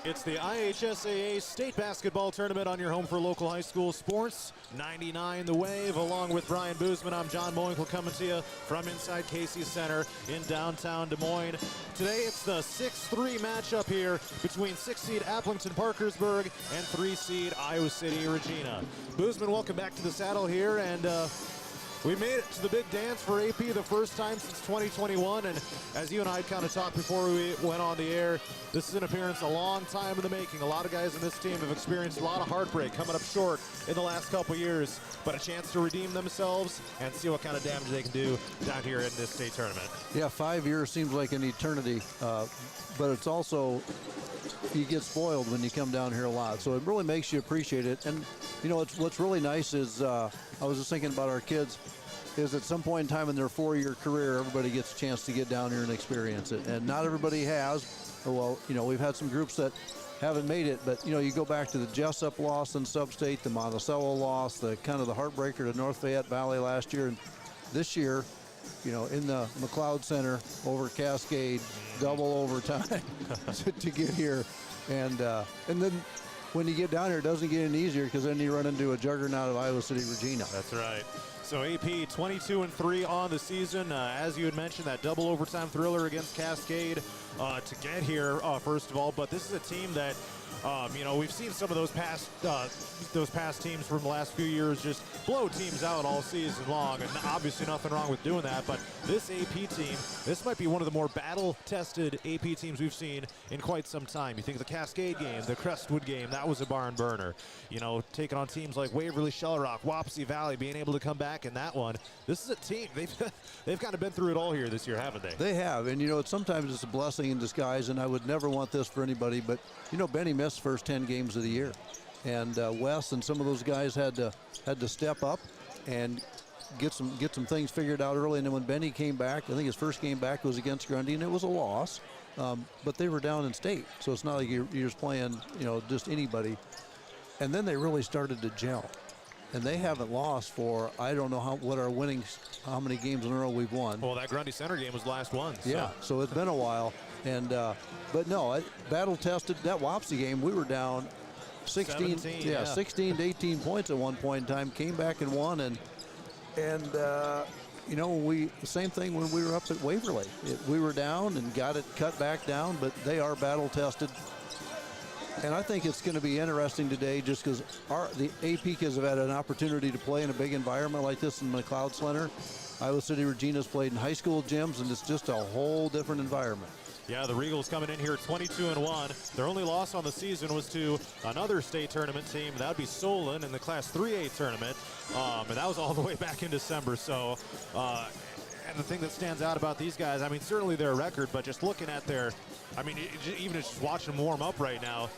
It's the IHSAA State Basketball Tournament on your home for local high school sports. 99 The Wave, along with Brian Boozman. I'm John Moink. We're coming to you from inside Casey Center in downtown Des Moines. Today it's the 6-3 matchup here between 6 seed Aplington-Parkersburg and 3 seed Iowa City Regina. Boozman, welcome back to the saddle here, and we made it to the big dance for AP the first time since 2021, and as you and I kind of talked before we went on the air, this is an appearance a long time in the making. A lot of guys in this team have experienced a lot of heartbreak coming up short in the last couple years, but a chance to redeem themselves and see what kind of damage they can do down here in this state tournament. Yeah, 5 years seems like an eternity, but it's also, you get spoiled when you come down here a lot, so it really makes you appreciate it. And you know, what's really nice is, I was just thinking about our kids, is at some point in time in their 4-year career, everybody gets a chance to get down here and experience it. And not everybody has. Well, you know, we've had some groups that haven't made it, but you know, you go back to the Jessup loss in Substate, the Monticello loss, the kind of the heartbreaker to North Fayette Valley last year, and this year, you know, in the McLeod Center over Cascade, double overtime to get here. And then when you get down here, it doesn't get any easier, because then you run into a juggernaut of Iowa City Regina. That's right. So AP 22-3 on the season. As you had mentioned, that double overtime thriller against Cascade to get here, first of all. But this is a team that, you know, we've seen some of those past teams from the last few years just blow teams out all season long, and obviously nothing wrong with doing that. But this AP team, this might be one of the more battle-tested AP teams we've seen in quite some time. You think of the Cascade game, the Crestwood game, that was a barn burner. You know, taking on teams like Waverly, Shell Rock, Wapsie Valley, being able to come back in that one. This is a team, they've kind of been through it all here this year, haven't they? They have, and you know, sometimes it's a blessing in disguise, and I would never want this for anybody, but you know, Benny missed first 10 games of the year, and Wes and some of those guys had to step up and get some things figured out early. And then when Benny came back, I think his first game back was against Grundy, and it was a loss, but they were down in state, so it's not like you're just playing, you know, just anybody. And then they really started to gel, and they haven't lost for, I don't know what our winnings, how many games in a row we've won. Well, that Grundy Center game was the last one. So. Yeah, so it's been a while. And but no, battle tested. That Wapsie game, we were down 16 to 18 points at one point in time, came back and won. And you know, the same thing when we were up at Waverly. We were down and got it cut back down, but they are battle tested. And I think it's going to be interesting today, just because the AP kids have had an opportunity to play in a big environment like this in McLeod Center. Iowa City Regina's played in high school gyms, and it's just a whole different environment. Yeah, the Regals coming in here 22-1. Their only loss on the season was to another state tournament team. That would be Solon in the Class 3A tournament, and that was all the way back in December. So, and the thing that stands out about these guys, I mean, certainly their record, but just looking at their, I mean, even just watching them warm up right now,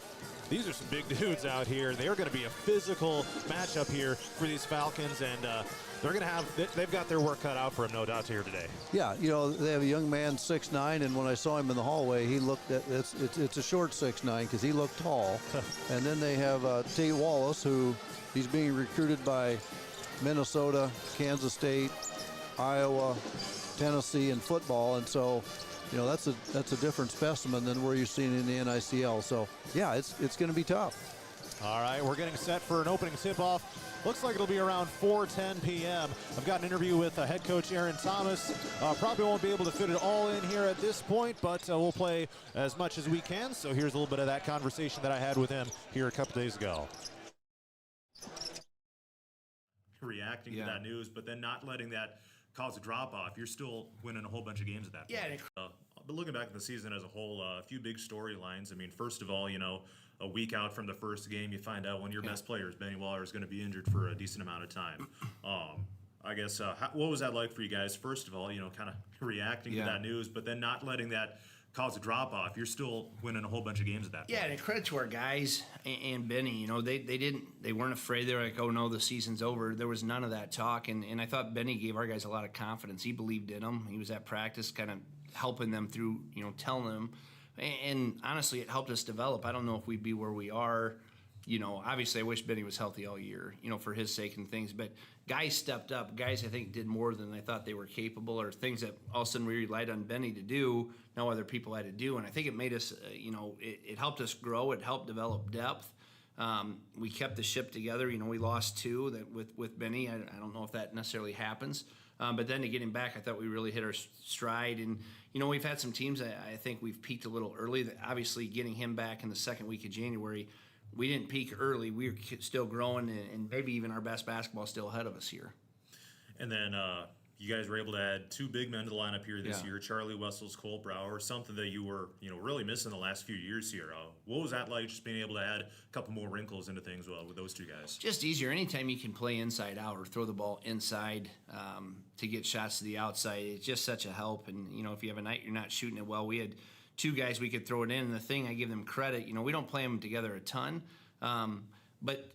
these are some big dudes out here. They're going to be a physical matchup here for these Falcons, and they're going to have, they've got their work cut out for them, no doubt, here today. Yeah, you know, they have a young man, 6'9", and when I saw him in the hallway, he looked at, it's a short 6'9", because he looked tall. And then they have Tate Wallace, who he's being recruited by Minnesota, Kansas State, Iowa, Tennessee in football, and so, you know, that's a different specimen than where you've seen in the NICL. So, yeah, it's going to be tough. All right, we're getting set for an opening tip-off. Looks like it'll be around 4:10 p.m. I've got an interview with head coach Aaron Thomas. Probably won't be able to fit it all in here at this point, but we'll play as much as we can. So here's a little bit of that conversation that I had with him here a couple days ago. Reacting to that news, but then not letting that cause a drop-off. You're still winning a whole bunch of games at that point. Yeah. But looking back at the season as a whole, a few big storylines. I mean, first of all, you know, a week out from the first game, you find out one of your best players, Benny Waller, is going to be injured for a decent amount of time. I guess, what was that like for you guys? First of all, you know, kind of reacting to that news, but then not letting that cause a drop-off. You're still winning a whole bunch of games at that point. Yeah, and credit to our guys and Benny. You know, they weren't afraid. They were like, oh, no, the season's over. There was none of that talk, and I thought Benny gave our guys a lot of confidence. He believed in them. He was at practice kind of helping them through, you know, telling them. And honestly, it helped us develop. I don't know if we'd be where we are Obviously I wish Benny was healthy all year, for his sake and things, but guys stepped up. Guys, I think, did more than I thought they were capable, or things that all of a sudden we relied on Benny to do, now other people had to do. And I think it made us, it helped us grow. It helped develop depth. We kept the ship together. We lost 2 that with Benny. I don't know if that necessarily happens. But then to get him back, I thought we really hit our stride. And, we've had some teams, I think we've peaked a little early. Obviously, getting him back in the second week of January, we didn't peak early. We were still growing, and maybe even our best basketball still ahead of us here. And then you guys were able to add 2 big men to the lineup here this Yeah. year, Charlie Wessels, Cole Brower, something that you were, really missing the last few years here. What was that like, just being able to add a couple more wrinkles into things with those 2 guys? Just easier. Anytime you can play inside out or throw the ball inside to get shots to the outside, it's just such a help. And, if you have a night you're not shooting it well, we had 2 guys we could throw it in. And the thing, I give them credit, we don't play them together a ton, but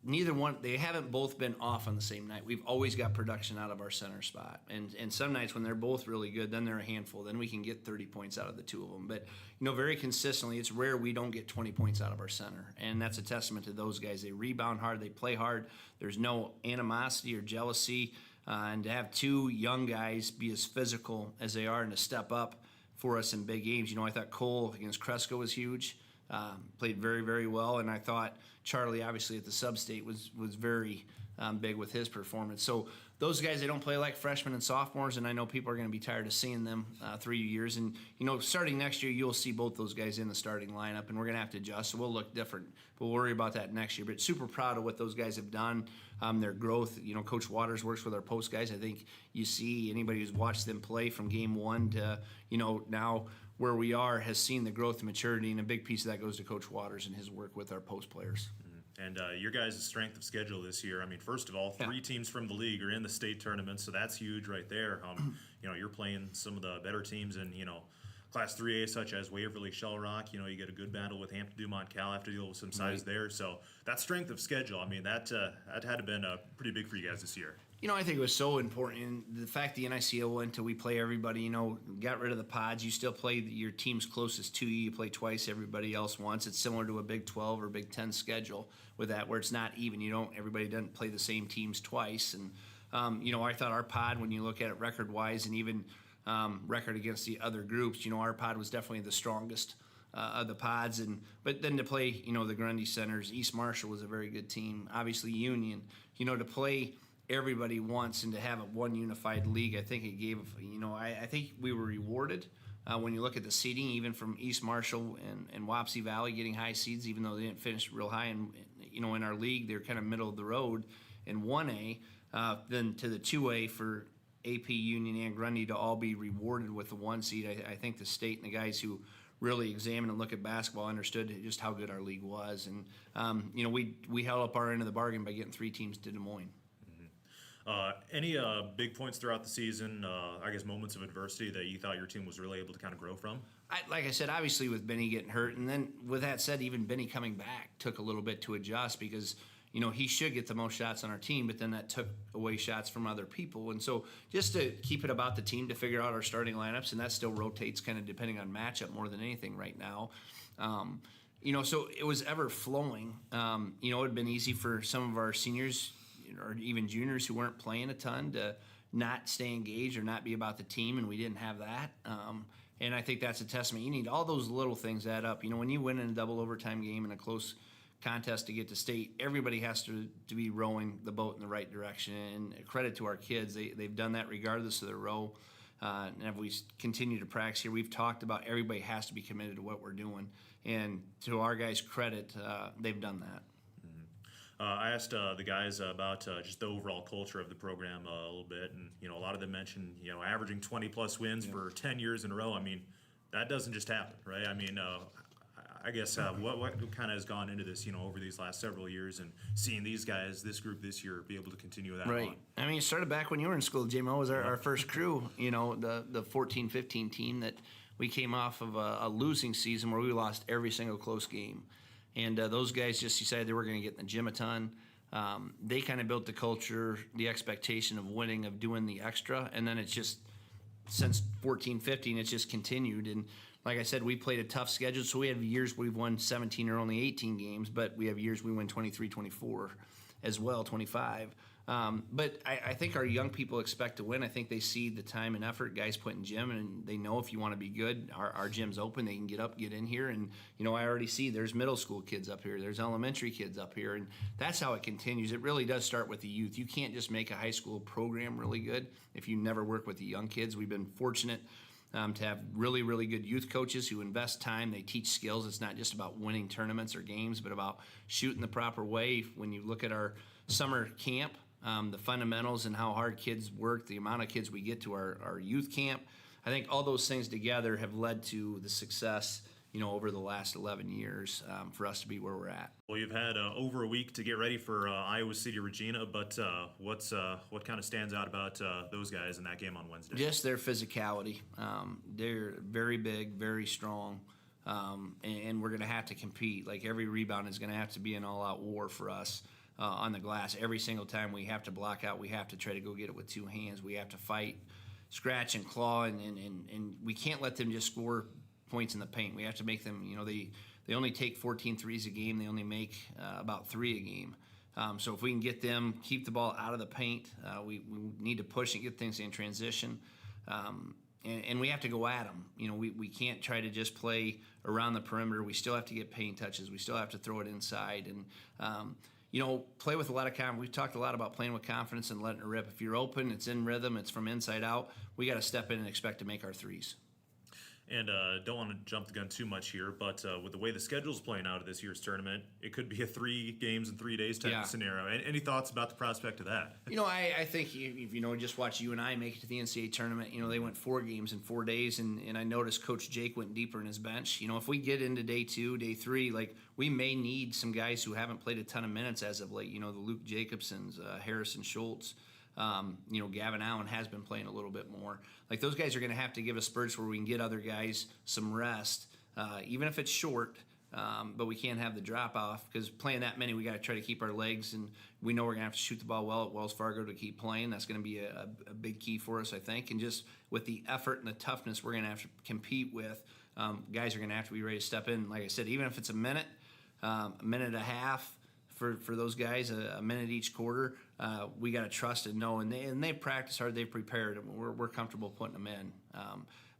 neither one, they haven't both been off on the same night. We've always got production out of our center spot. And some nights when they're both really good, then they're a handful. Then we can get 30 points out of the 2 of them. But, very consistently, it's rare we don't get 20 points out of our center. And that's a testament to those guys. They rebound hard. They play hard. There's no animosity or jealousy. And to have 2 young guys be as physical as they are and to step up for us in big games. I thought Cole against Cresco was huge. Played very, very well, and I thought Charlie, obviously at the sub-state, was very big with his performance. So those guys, they don't play like freshmen and sophomores, and I know people are going to be tired of seeing them 3 years. And, starting next year, you'll see both those guys in the starting lineup, and we're going to have to adjust, so we'll look different. But we'll worry about that next year. But super proud of what those guys have done, their growth. Coach Waters works with our post guys. I think you see anybody who's watched them play from game 1 to, now where we are has seen the growth and maturity, and a big piece of that goes to Coach Waters and his work with our post players. And your guys' strength of schedule this year, first of all, 3 teams from the league are in the state tournament, so that's huge right there. You're playing some of the better teams in, Class 3A, such as Waverly, Shell Rock. You get a good battle with Hampton, Dumont, Cal, have to deal with some size there. So that strength of schedule, that had to have been pretty big for you guys this year. I think it was so important. And the fact the NICO went to we play everybody, got rid of the pods. You still play your teams closest to you. You play twice everybody else once. It's similar to a Big 12 or Big 10 schedule with that, where it's not even. Everybody doesn't play the same teams twice. And, I thought our pod, when you look at it record-wise and even record against the other groups, our pod was definitely the strongest of the pods. But then to play, the Grundy Centers, East Marshall was a very good team. Obviously Union, to play everybody once and to have a one unified league, I think it gave, I think we were rewarded when you look at the seeding, even from East Marshall and Wapsie Valley getting high seeds, even though they didn't finish real high. And, in our league, they're kind of middle of the road in 1A, then to the 2A for AP, Union, and Grundy to all be rewarded with the 1 seed. I think the state and the guys who really examine and look at basketball understood just how good our league was. And, we held up our end of the bargain by getting 3 teams to Des Moines. Any big points throughout the season, moments of adversity that you thought your team was really able to kind of grow from? Like I said, obviously with Benny getting hurt, and then with that said, even Benny coming back took a little bit to adjust because, he should get the most shots on our team, but then that took away shots from other people. And so just to keep it about the team, to figure out our starting lineups, and that still rotates kind of depending on matchup more than anything right now. So it was ever flowing. It had been easy for some of our seniors or even juniors who weren't playing a ton to not stay engaged or not be about the team, and we didn't have that. And I think that's a testament. You need all those little things add up. When you win in a double overtime game in a close contest to get to state, everybody has to be rowing the boat in the right direction. And credit to our kids. They've done that regardless of their row. And if we continue to practice here, we've talked about everybody has to be committed to what we're doing. And to our guys' credit, they've done that. I asked the guys about just the overall culture of the program a little bit, and a lot of them mentioned averaging 20-plus wins for 10 years in a row. That doesn't just happen, right? What kind of has gone into this, over these last several years, and seeing these guys, this group this year, be able to continue that right on? It started back when you were in school. JMO was our first crew. The 14-15 team that we came off of a losing season where we lost every single close game. And those guys just decided they were going to get in the gym a ton. They kind of built the culture, the expectation of winning, of doing the extra. And then it's just, since 14-15, it's just continued. And like I said, we played a tough schedule, so we have years we've won 17 or only 18 games, but we have years we win 23, 24 as well, 25. But I think our young people expect to win. I think they see the time and effort guys put in gym, and they know if you want to be good, our gym's open. They can get up, get in here, and I already see there's middle school kids up here, there's elementary kids up here, and that's how it continues. It really does start with the youth. You can't just make a high school program really good if you never work with the young kids. We've been fortunate to have really, really good youth coaches who invest time. They teach skills. It's not just about winning tournaments or games, but about shooting the proper way. When you look at our summer camp, the fundamentals and how hard kids work, the amount of kids we get to our youth camp, I think all those things together have led to the success, over the last 11 years for us to be where we're at. Well, you've had over a week to get ready for Iowa City Regina, but what kind of stands out about those guys in that game on Wednesday? Just their physicality. They're very big, very strong, and we're going to have to compete. Like, every rebound is going to have to be an all-out war for us on the glass. Every single time we have to block out, we have to try to go get it with two hands. We have to fight, scratch, and claw, and we can't let them just score points in the paint. We have to make them, they only take 14 threes a game. They only make about 3 a game. So if we can get them, keep the ball out of the paint, we need to push and get things in transition. And we have to go at them. We can't try to just play around the perimeter. We still have to get paint touches. We still have to throw it inside. And, play with a lot of confidence. We've talked a lot about playing with confidence and letting it rip. If you're open, it's in rhythm, it's from inside out, we got to step in and expect to make our threes. And don't want to jump the gun too much here, but with the way the schedule's playing out of this year's tournament, it could be a 3 games in 3 days type of scenario. Any thoughts about the prospect of that? I think if just watch you and I make it to the NCAA tournament. They went 4 games in 4 days, and I noticed Coach Jake went deeper in his bench. If we get into day 2, day 3, we may need some guys who haven't played a ton of minutes as of late. The Luke Jacobsons, Harrison Schultz. Gavin Allen has been playing a little bit more. Those guys are going to have to give us spurts where we can get other guys some rest, even if it's short, but we can't have the drop off, because playing that many, we got to try to keep our legs, and we know we're going to have to shoot the ball well at Wells Fargo to keep playing. That's going to be a big key for us, I think. And just with the effort and the toughness we're going to have to compete with, guys are going to have to be ready to step in. Like I said, even if it's a minute and a half, for those guys, a minute each quarter, we got to trust and know. And they practice hard, they prepared, and we're comfortable putting them in.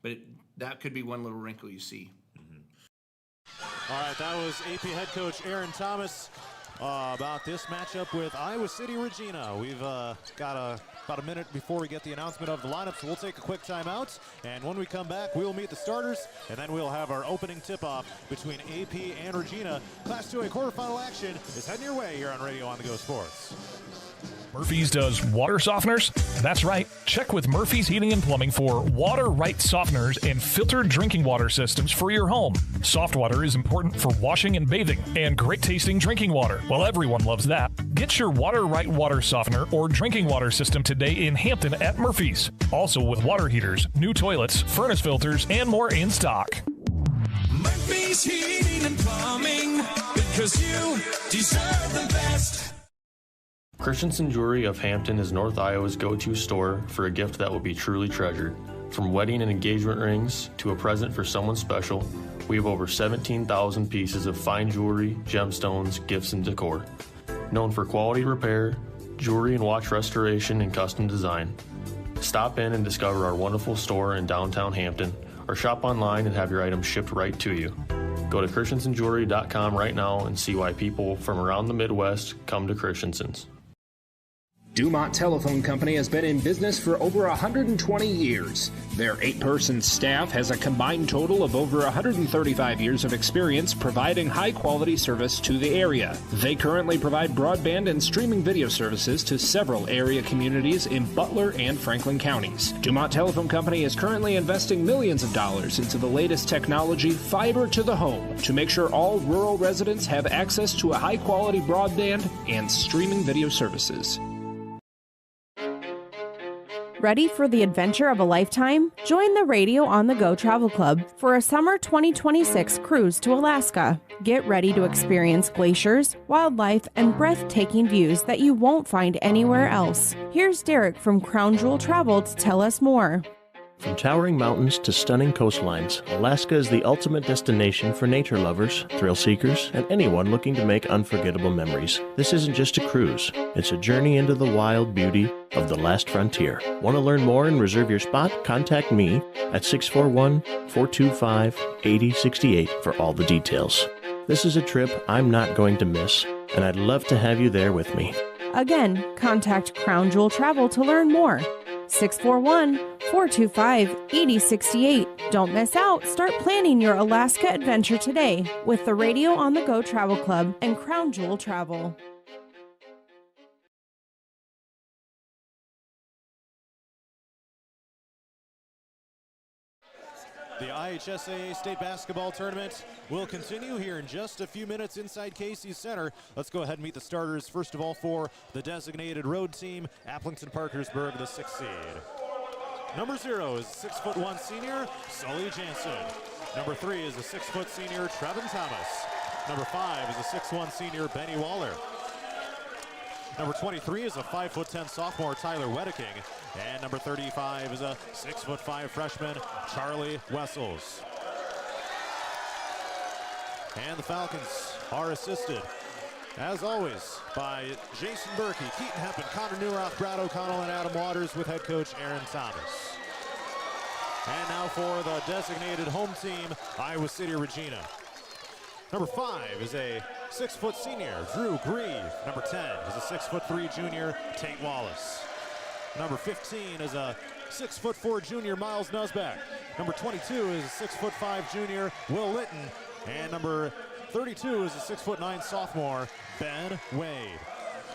But that could be one little wrinkle you see. Mm-hmm. All right, that was AP head coach Aaron Thomas about this matchup with Iowa City Regina. We've got about a minute before we get the announcement of the lineup, so we'll take a quick timeout. And when we come back, we'll meet the starters, and then we'll have our opening tip-off between AP and Regina. Class 2A quarterfinal action is heading your way here on Radio On The Go Sports. Murphy's does water softeners? That's right. Check with Murphy's Heating and Plumbing for water right softeners and filtered drinking water systems for your home. Soft water is important for washing and bathing, and great tasting drinking water. Well, everyone loves that. Get your water right water softener or drinking water system today in Hampton at Murphy's. Also with water heaters, new toilets, furnace filters, and more in stock. Murphy's Heating and Plumbing, because you deserve the best. Christensen Jewelry of Hampton is North Iowa's go-to store for a gift that will be truly treasured. From wedding and engagement rings to a present for someone special, we have over 17,000 pieces of fine jewelry, gemstones, gifts, and decor. Known for quality repair, jewelry and watch restoration, and custom design. Stop in and discover our wonderful store in downtown Hampton, or shop online and have your items shipped right to you. Go to christensenjewelry.com right now and see why people from around the Midwest come to Christensen's. Dumont Telephone Company has been in business for over 120 years. Their 8-person staff has a combined total of over 135 years of experience providing high-quality service to the area. They currently provide broadband and streaming video services to several area communities in Butler and Franklin counties. Dumont Telephone Company is currently investing millions of dollars into the latest technology, fiber to the home, to make sure all rural residents have access to a high-quality broadband and streaming video services. Ready for the adventure of a lifetime? Join the Radio On The Go Travel Club for a summer 2026 cruise to Alaska. Get ready to experience glaciers, wildlife, and breathtaking views that you won't find anywhere else. Here's Derek from Crown Jewel Travel to tell us more. From towering mountains to stunning coastlines, Alaska is the ultimate destination for nature lovers, thrill seekers, and anyone looking to make unforgettable memories. This isn't just a cruise, it's a journey into the wild beauty of the last frontier. Want to learn more and reserve your spot? Contact me at 641-425-8068 for all the details. This is a trip I'm not going to miss, and I'd love to have you there with me. Again, contact Crown Jewel Travel to learn more. 641-425-8068. Don't miss out. Start planning your Alaska adventure today with the Radio on the Go Travel Club and Crown Jewel Travel. The IHSAA State Basketball Tournament will continue here in just a few minutes inside Casey's Center. Let's go ahead and meet the starters. First of all, for the designated road team, Aplington-Parkersburg, the 6th seed. Number 0 is 6'1" senior, Sully Jansen. Number 3 is a 6' senior, Trevin Thomas. Number 5 is a 6'1" senior, Benny Waller. Number 23 is a 5'10" sophomore, Tyler Wedeking. And number 35 is a 6'5" freshman, Charlie Wessels. And the Falcons are assisted, as always, by Jason Berkey, Keaton Heppen, Connor Newroth, Brad O'Connell, and Adam Waters with head coach Aaron Thomas. And now for the designated home team, Iowa City Regina. Number 5 is a 6' senior, Drew Grieve. Number 10 is a 6'3" junior, Tate Wallace. Number 15 is a 6'4" junior, Miles Nusback. Number 22 is a 6'5" junior, Will Litton. And number 32 is a 6'9" sophomore, Ben Wade.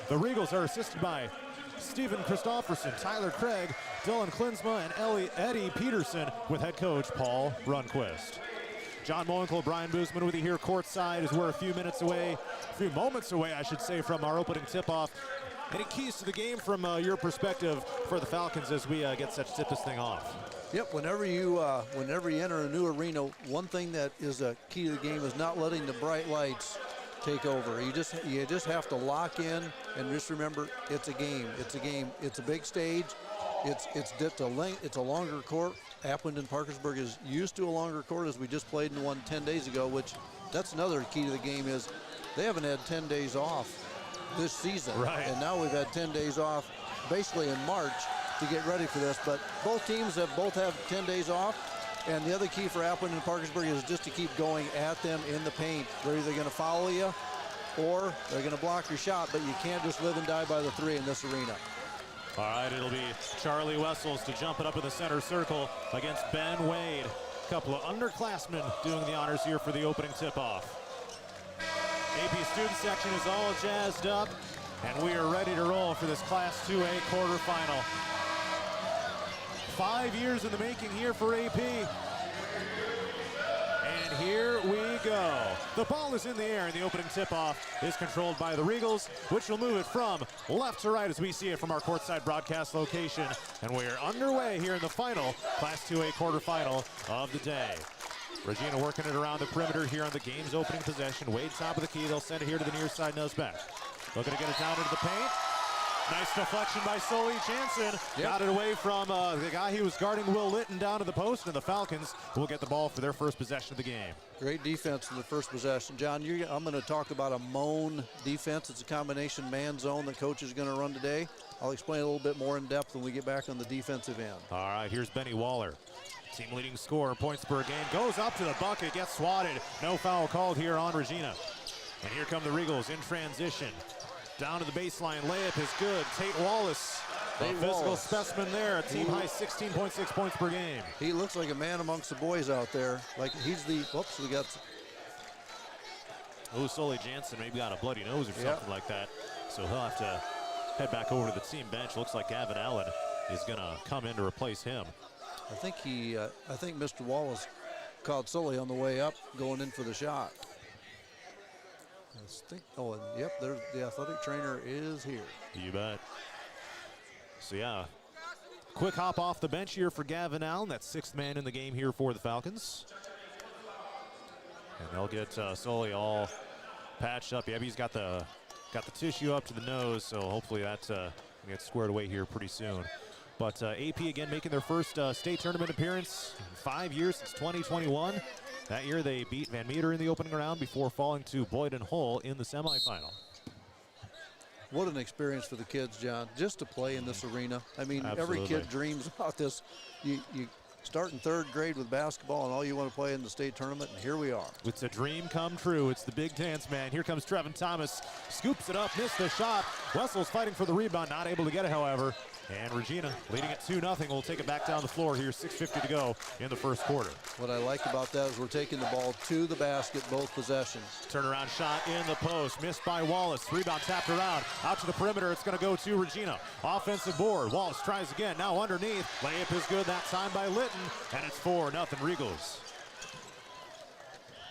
The Regals are assisted by Stephen Christofferson, Tyler Craig, Dylan Klinsma, and Eddie Peterson with head coach Paul Runquist. John Moenkel, Brian Boozman with you here courtside as we're a few moments away, I should say, from our opening tip-off. Any keys to the game from your perspective for the Falcons as we get set to tip this thing off? Yep, whenever you enter a new arena, one thing that is a key to the game is not letting the bright lights take over. You just have to lock in and just remember it's a game. It's a game. It's a big stage. It's a longer court. Aplington-Parkersburg is used to a longer court, as we just played in one 10 days ago, which that's another key to the game is they haven't had 10 days off this season. Right. And now we've had 10 days off basically in March to get ready for this. But both teams have 10 days off. And the other key for Aplington-Parkersburg is just to keep going at them in the paint. They're either going to follow you or they're going to block your shot, but you can't just live and die by the 3 in this arena. All right, it'll be Charlie Wessels to jump it up in the center circle against Ben Wade. A couple of underclassmen doing the honors here for the opening tip-off. AP student section is all jazzed up, and we are ready to roll for this Class 2A quarterfinal. 5 years in the making here for AP. And here we go. The ball is in the air, and the opening tip-off is controlled by the Regals, which will move it from left to right as we see it from our courtside broadcast location. And we are underway here in the final Class 2A quarterfinal of the day. Regina working it around the perimeter here on the game's opening possession. Wade top of the key. They'll send it here to the near side, Nusback. Looking to get it down into the paint. Nice deflection by Sully Jansen. Yep. Got it away from the guy who was guarding Will Litton down to the post, and the Falcons will get the ball for their first possession of the game. Great defense in the first possession. John, I'm going to talk about a Moan defense. It's a combination man zone that coach is going to run today. I'll explain a little bit more in depth when we get back on the defensive end. All right, here's Benny Waller. Team leading scorer, points per game. Goes up to the bucket, gets swatted. No foul called here on Regina. And here come the Regals in transition. Down to the baseline, layup is good. Tate Wallace, a physical specimen there, a team high 16.6 points per game. He looks like a man amongst the boys out there. Like he's the, whoops, we got. Oh, Sully Jansen maybe got a bloody nose or something like that. So he'll have to head back over to the team bench. Looks like Gavin Allen is gonna come in to replace him. I think Mr. Wallace caught Sully on the way up, going in for the shot. And yep, there's the athletic trainer is here. You bet. So yeah, quick hop off the bench here for Gavin Allen. That's sixth man in the game here for the Falcons. And they'll get Sully all patched up. Yeah, he's got the tissue up to the nose, so hopefully that gets squared away here pretty soon. But AP again making their first state tournament appearance in 5 years, since 2021. That year they beat Van Meter in the opening round before falling to Boyden Hull in the semifinal. What an experience for the kids, John, just to play in this arena. I mean, Absolutely. Every kid dreams about this. You start in 3rd grade with basketball, and all you want to play in the state tournament, and here we are. It's a dream come true. It's the big dance, man. Here comes Trevin Thomas. Scoops it up, missed the shot. Wessel's fighting for the rebound, not able to get it, however. And Regina leading it 2-0. We'll take it back down the floor here. 6:50 to go in the first quarter. What I like about that is we're taking the ball to the basket both possessions. Turnaround shot in the post. Missed by Wallace. Rebound tapped around. Out to the perimeter. It's going to go to Regina. Offensive board. Wallace tries again. Now underneath. Layup is good that time by Litton. And it's 4-0 Regals.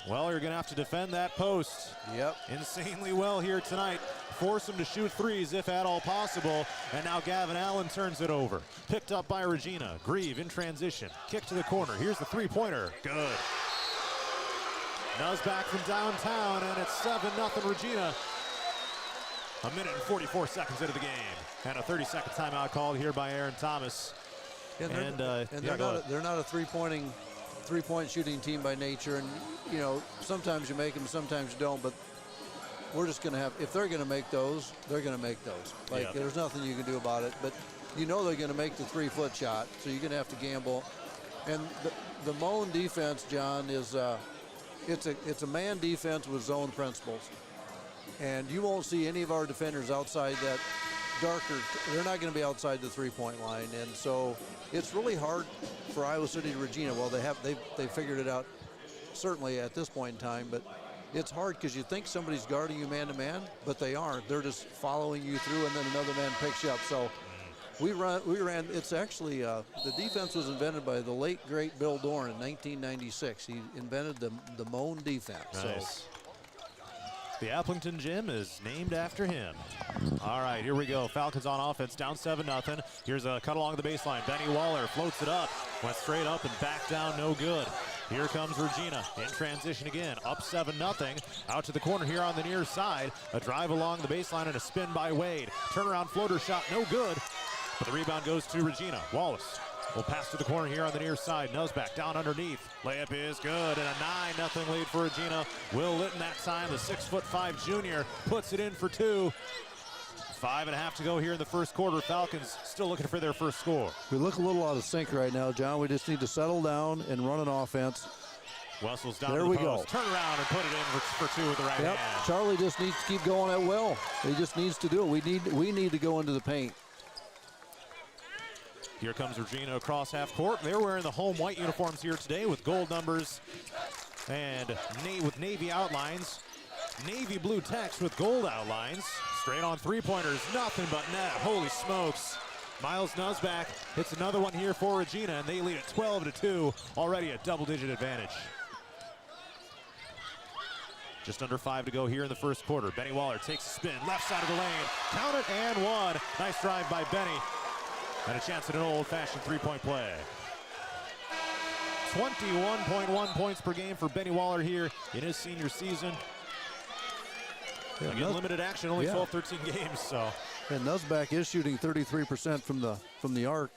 Well, you're going to have to defend that post. Yep. Insanely well here tonight. Force him to shoot threes if at all possible. And now Gavin Allen turns it over. Picked up by Regina. Grieve in transition. Kick to the corner. Here's the three-pointer. Good. Nuz back from downtown, and it's 7-0 Regina. A minute and 44 seconds into the game. And a 30-second timeout called here by Aaron Thomas. And they're not a three-point shooting team by nature. And, you know, sometimes you make them, sometimes you don't. But we're just going to have, if they're going to make those, they're going to make those. Like, there's nothing you can do about it. But you know they're going to make the 3-foot shot, so you're going to have to gamble. And the Moan defense, John, is it's a man defense with zone principles. And you won't see any of our defenders outside that darker. They're not going to be outside the three-point line. And so it's really hard for Iowa City to Regina. Well, they've figured it out certainly at this point in time, but it's hard because you think somebody's guarding you man-to-man, but they aren't. They're just following you through, and then another man picks you up. So we ran. It's actually the defense was invented by the late great Bill Dorn in 1996. He invented the Moan defense. Nice. So the Aplington gym is named after him. All right, here we go. Falcons on offense, down 7-0. Here's a cut along the baseline. Benny Waller floats it up, went straight up and back down, no good. Here comes Regina in transition again, up 7-0. Out to the corner here on the near side. A drive along the baseline and a spin by Wade. Turnaround floater shot, no good. But the rebound goes to Regina. Wallace will pass to the corner here on the near side. Nuzback down underneath. Layup is good, and a 9-0 lead for Regina. Will Litton that time, the 6'5" junior, puts it in for 2. 5.5 to go here in the first quarter. Falcons still looking for their first score. we look a little out of sync right now, John. We just need to settle down and run an offense. Wessel's down There to the we post. go. Turn around and put it in for 2 with the right Yep. hand. Charlie just needs to keep going at will. He just needs to do it. We need to go into the paint. Here comes Regina across half court. They're wearing the home white uniforms here today with gold numbers and with navy outlines. Navy blue text with gold outlines. Straight on three-pointers, nothing but net. Holy smokes. Miles Nuzback hits another one here for Regina, and they lead at 12-2. Already a double-digit advantage. Just under 5 to go here in the first quarter. Benny Waller takes a spin, left side of the lane. Count it and 1. Nice drive by Benny. And a chance at an old-fashioned three-point play. 21.1 points per game for Benny Waller here in his senior season. Again, limited action, only 12, 13 games. So. And Nuzback is shooting 33% from the arc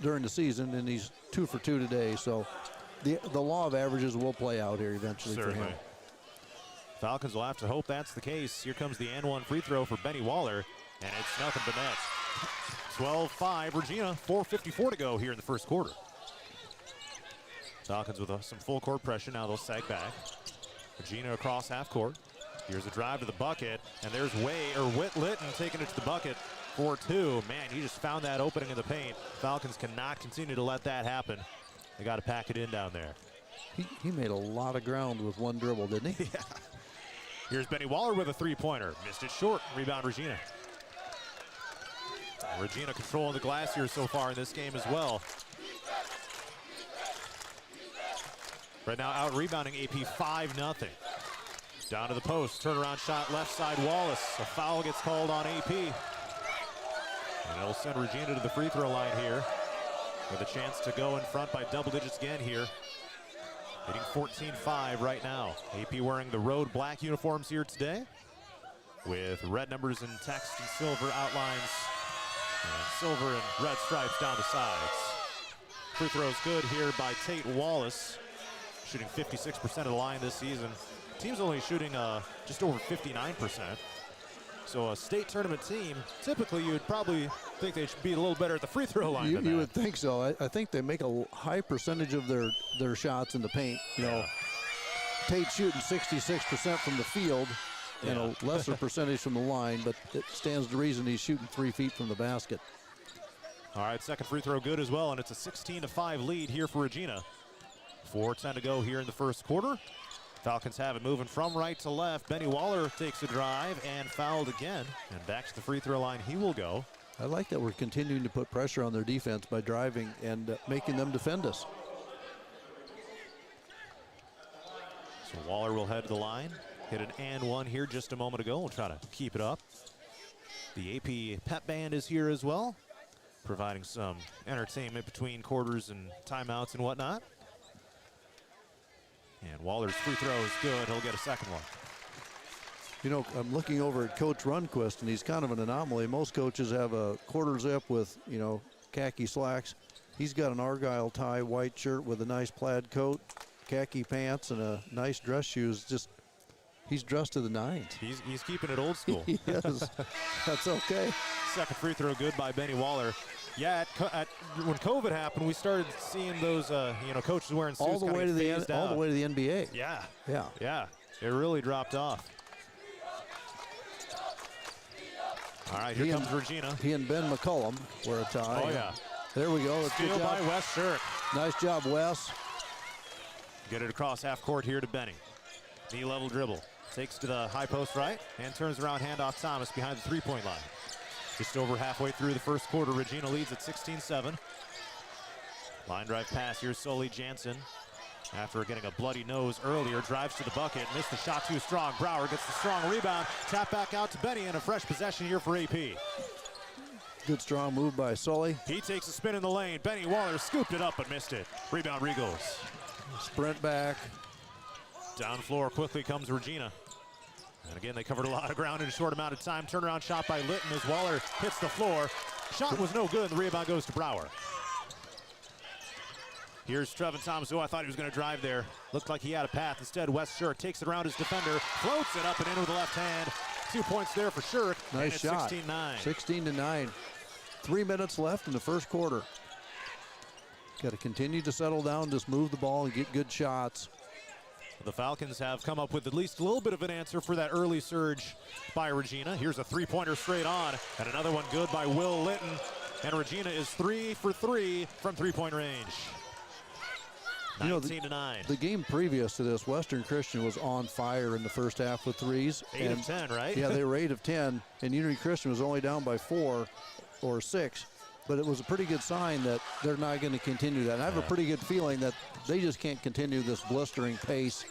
during the season, and he's 2 for 2 today. So the law of averages will play out here eventually for him. Falcons will have to hope that's the case. Here comes the and 1 free throw for Benny Waller, and it's nothing but net. 12-5 Regina, 4:54 to go here in the first quarter. Falcons with some full court pressure. Now they'll sag back. Regina across half court. Here's a drive to the bucket, and there's Whit Litton taking it to the bucket for 2. Man, he just found that opening in the paint. Falcons cannot continue to let that happen. They got to pack it in down there. He made a lot of ground with one dribble, didn't he? Yeah. Here's Benny Waller with a three-pointer. Missed it short. Rebound Regina. Regina controlling the glass here so far in this game as well. Right now out rebounding AP 5-0. Down to the post, turnaround shot, left side Wallace. A foul gets called on AP. And it'll send Regina to the free throw line here with a chance to go in front by double digits again here. Hitting 14-5 right now. AP wearing the road black uniforms here today with red numbers and text and silver outlines And silver and red stripes down the sides. Free throws good here by Tate Wallace, shooting 56% of the line this season. Team's only shooting just over 59%. So a state tournament team, typically you would probably think they should be a little better at the free throw line than that. You would think so. I think they make a high percentage of their shots in the paint. You know, Tate shooting 66% from the field and a lesser percentage from the line, but it stands to reason he's shooting 3 feet from the basket. All right, second free throw good as well, and it's a 16-5 lead here for Regina. 4:10 to go here in the first quarter. Falcons have it moving from right to left. Benny Waller takes a drive and fouled again. And back to the free throw line he will go. I like that we're continuing to put pressure on their defense by driving and making them defend us. So Waller will head to the line. Hit an and one here just a moment ago. We'll try to keep it up. The AP pep band is here as well, providing some entertainment between quarters and timeouts and whatnot. And Waller's free throw is good. He'll get a second one. You know, I'm looking over at Coach Runquist, and he's kind of an anomaly. Most coaches have a quarter zip with, you know, khaki slacks. He's got an Argyle tie, white shirt with a nice plaid coat, khaki pants, and a nice dress shoes. Just, he's dressed to the nines. He's keeping it old school. Yes, that's okay. Second free throw good by Benny Waller. Yeah, when COVID happened, we started seeing those, coaches wearing suits all the way to the NBA. Yeah. It really dropped off. All right, here comes Regina. He and Ben McCullum wear a tie. Oh yeah. There we go. Steal by Wes Shirk. Nice job, Wes. Get it across half court here to Benny. Knee-level dribble. Takes to the high post right and turns around, handoff Thomas behind the three-point line. Just over halfway through the first quarter, Regina leads at 16-7. Line drive pass, here's Sully Jansen. After getting a bloody nose earlier, drives to the bucket, missed the shot too strong. Brower gets the strong rebound, tap back out to Benny, and a fresh possession here for AP. Good strong move by Sully. He takes a spin in the lane. Benny Waller scooped it up but missed it. Rebound Regals. Sprint back. Down floor quickly comes Regina. And again, they covered a lot of ground in a short amount of time. Turnaround shot by Litton as Waller hits the floor. Shot was no good, and the rebound goes to Brower. Here's Trevin Thomas, who I thought he was going to drive there. Looked like he had a path. Instead, Wes Shirk takes it around his defender, floats it up and in with the left hand. 2 points there for Shirk. Nice shot. 16-9. 16-9. 3 minutes left in the first quarter. Got to continue to settle down, just move the ball and get good shots. The Falcons have come up with at least a little bit of an answer for that early surge by Regina. Here's a three-pointer straight on, and another one good by Will Litton. And Regina is 3 for 3 from three-point range. 19-9. The game previous to this, Western Christian was on fire in the first half with threes. 8 of 10, right? Yeah, they were 8 of 10, and Unity Christian was only down by 4 or 6. But it was a pretty good sign that they're not going to continue that. And I have a pretty good feeling that they just can't continue this blistering pace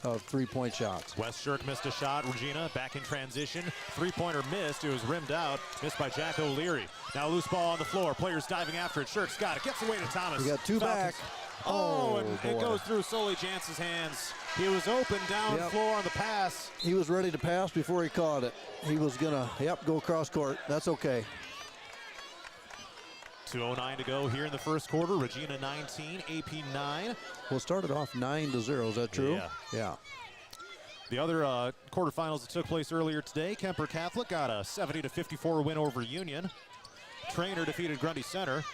of three-point shots. Wes Shirk missed a shot. Regina back in transition. Three-pointer missed. It was rimmed out. Missed by Jack O'Leary. Now loose ball on the floor. Players diving after it. Shirk's got it. Gets away to Thomas. We got two Falcons. back. Oh, and it goes through Sully Jansen's hands. He was open down floor on the pass. He was ready to pass before he caught it. He was going to, go cross court. That's okay. 2:09 to go here in the first quarter. Regina 19, AP 9. Well, it started off 9-0. Is that true? Yeah. The other quarterfinals that took place earlier today, Kemper Catholic got a 70-54 win over Union. Trainer defeated Grundy Center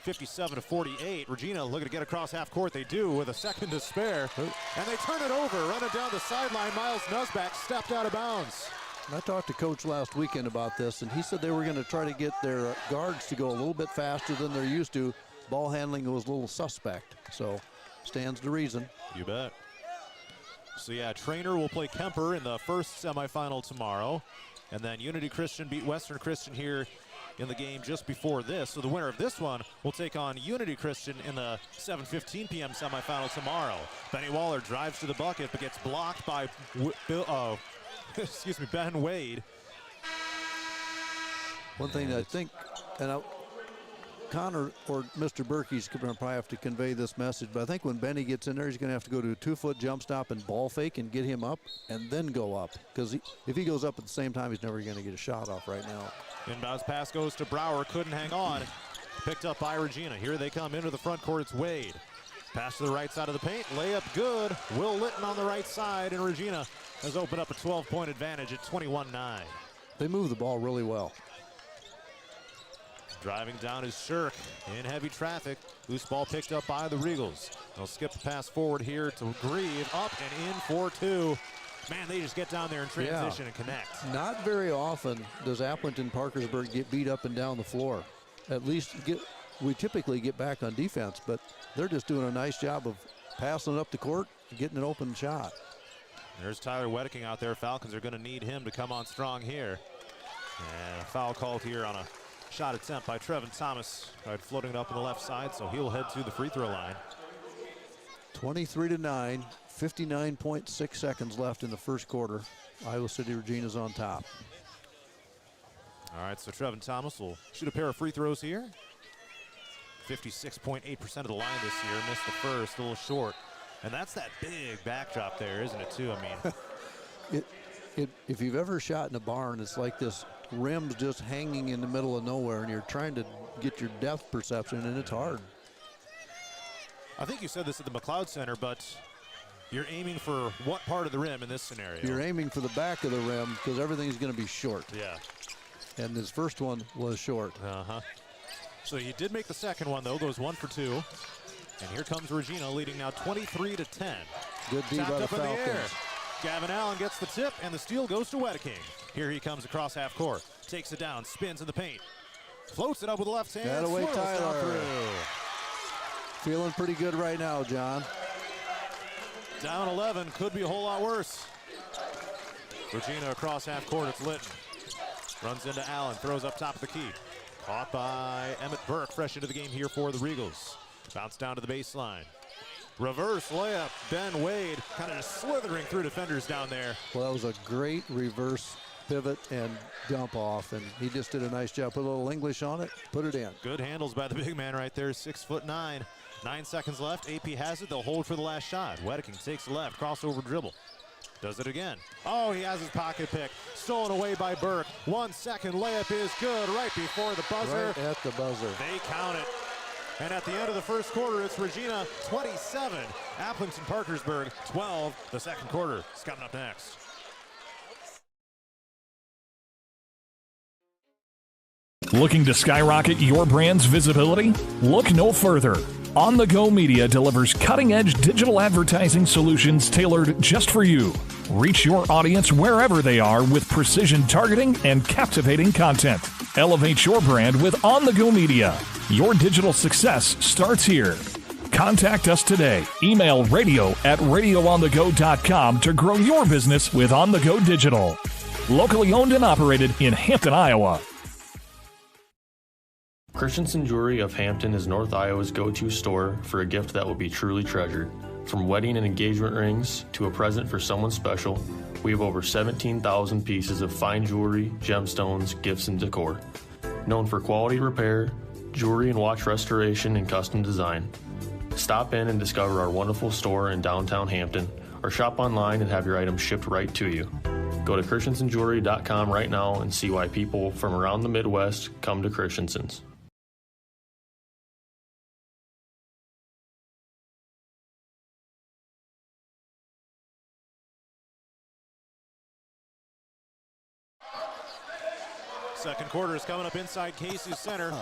57-48. Regina looking to get across half court. They do with a second to spare. And they turn it over. Running down the sideline, Miles Nusback stepped out of bounds. I talked to Coach last weekend about this, and he said they were going to try to get their guards to go a little bit faster than they're used to. Ball handling was a little suspect, so stands to reason. You bet. So yeah, Trainer will play Kemper in the first semifinal tomorrow, and then Unity Christian beat Western Christian here in the game just before this. So the winner of this one will take on Unity Christian in the 7:15 p.m. semifinal tomorrow. Benny Waller drives to the bucket, but gets blocked by Ben Wade. One thing I think, and Connor or Mr. Berkey's going to probably have to convey this message, but I think when Benny gets in there, he's going to have to go to a 2-foot jump stop and ball fake and get him up and then go up. Because if he goes up at the same time, he's never going to get a shot off right now. Inbounds pass goes to Brower, couldn't hang on. Picked up by Regina. Here they come into the front court. It's Wade. Pass to the right side of the paint. Layup good. Will Litton on the right side, and Regina has opened up a 12-point advantage at 21-9. They move the ball really well. Driving down is Shirk in heavy traffic. Loose ball picked up by the Regals. They'll skip the pass forward here to Grieve. Up and in for 2. Man, they just get down there in transition and connect. Not very often does Aplington-Parkersburg get beat up and down the floor. At least we typically get back on defense, but they're just doing a nice job of passing it up the court and getting an open shot. There's Tyler Wedeking out there. Falcons are going to need him to come on strong here. And a foul called here on a shot attempt by Trevin Thomas. Right, floating it up on the left side, so he'll head to the free throw line. 23-9, 59.6 seconds left in the first quarter. Iowa City Regina's on top. All right, so Trevin Thomas will shoot a pair of free throws here. 56.8% of the line this year. Missed the first, a little short. And that's that big backdrop there, isn't it, too? I mean, if you've ever shot in a barn, it's like this rim's just hanging in the middle of nowhere, and you're trying to get your depth perception, and it's hard. I think you said this at the McLeod Center, but you're aiming for what part of the rim in this scenario? You're aiming for the back of the rim because everything's going to be short. Yeah. And this first one was short. So he did make the second one, though. Goes 1 for 2. And here comes Regina, leading now 23-10. Good D by the Tapped up in the air. Falcons. Gavin Allen gets the tip, and the steal goes to Wedeking. Here he comes across half court. Takes it down, spins in the paint. Floats it up with the left hand. That away, swirls down Tyler. through. Feeling pretty good right now, John. Down 11, could be a whole lot worse. Regina across half court, it's Litton. Runs into Allen, throws up top of the key. Caught by Emmett Burke, fresh into the game here for the Regals. Bounce down to the baseline. Reverse layup, Ben Wade kind of just slithering through defenders down there. Well, that was a great reverse pivot and dump off, and he just did a nice job. Put a little English on it, put it in. Good handles by the big man right there, 6'9". 9 seconds left, AP has it, they'll hold for the last shot. Wedeking takes the left, crossover dribble. Does it again. Oh, he has his pocket pick. Stolen away by Burke. 1 second layup is good right before the buzzer. Right at the buzzer. They count it. And at the end of the first quarter, it's Regina 27, Aplington-Parkersburg 12. The second quarter is coming up next. Looking to skyrocket your brand's visibility? Look no further. On the Go Media delivers cutting-edge digital advertising solutions tailored just for you. Reach your audience wherever they are with precision targeting and captivating content. Elevate your brand with On the Go Media. Your digital success starts here. Contact us today. Email radio@radioonthego.com to grow your business with On the Go Digital. Locally owned and operated in Hampton, Iowa. Christensen Jewelry of Hampton is North Iowa's go-to store for a gift that will be truly treasured. From wedding and engagement rings to a present for someone special, we have over 17,000 pieces of fine jewelry, gemstones, gifts, and decor. Known for quality repair, jewelry and watch restoration, and custom design. Stop in and discover our wonderful store in downtown Hampton, or shop online and have your items shipped right to you. Go to christensenjewelry.com right now and see why people from around the Midwest come to Christensen's. Second quarter is coming up inside Casey's Center.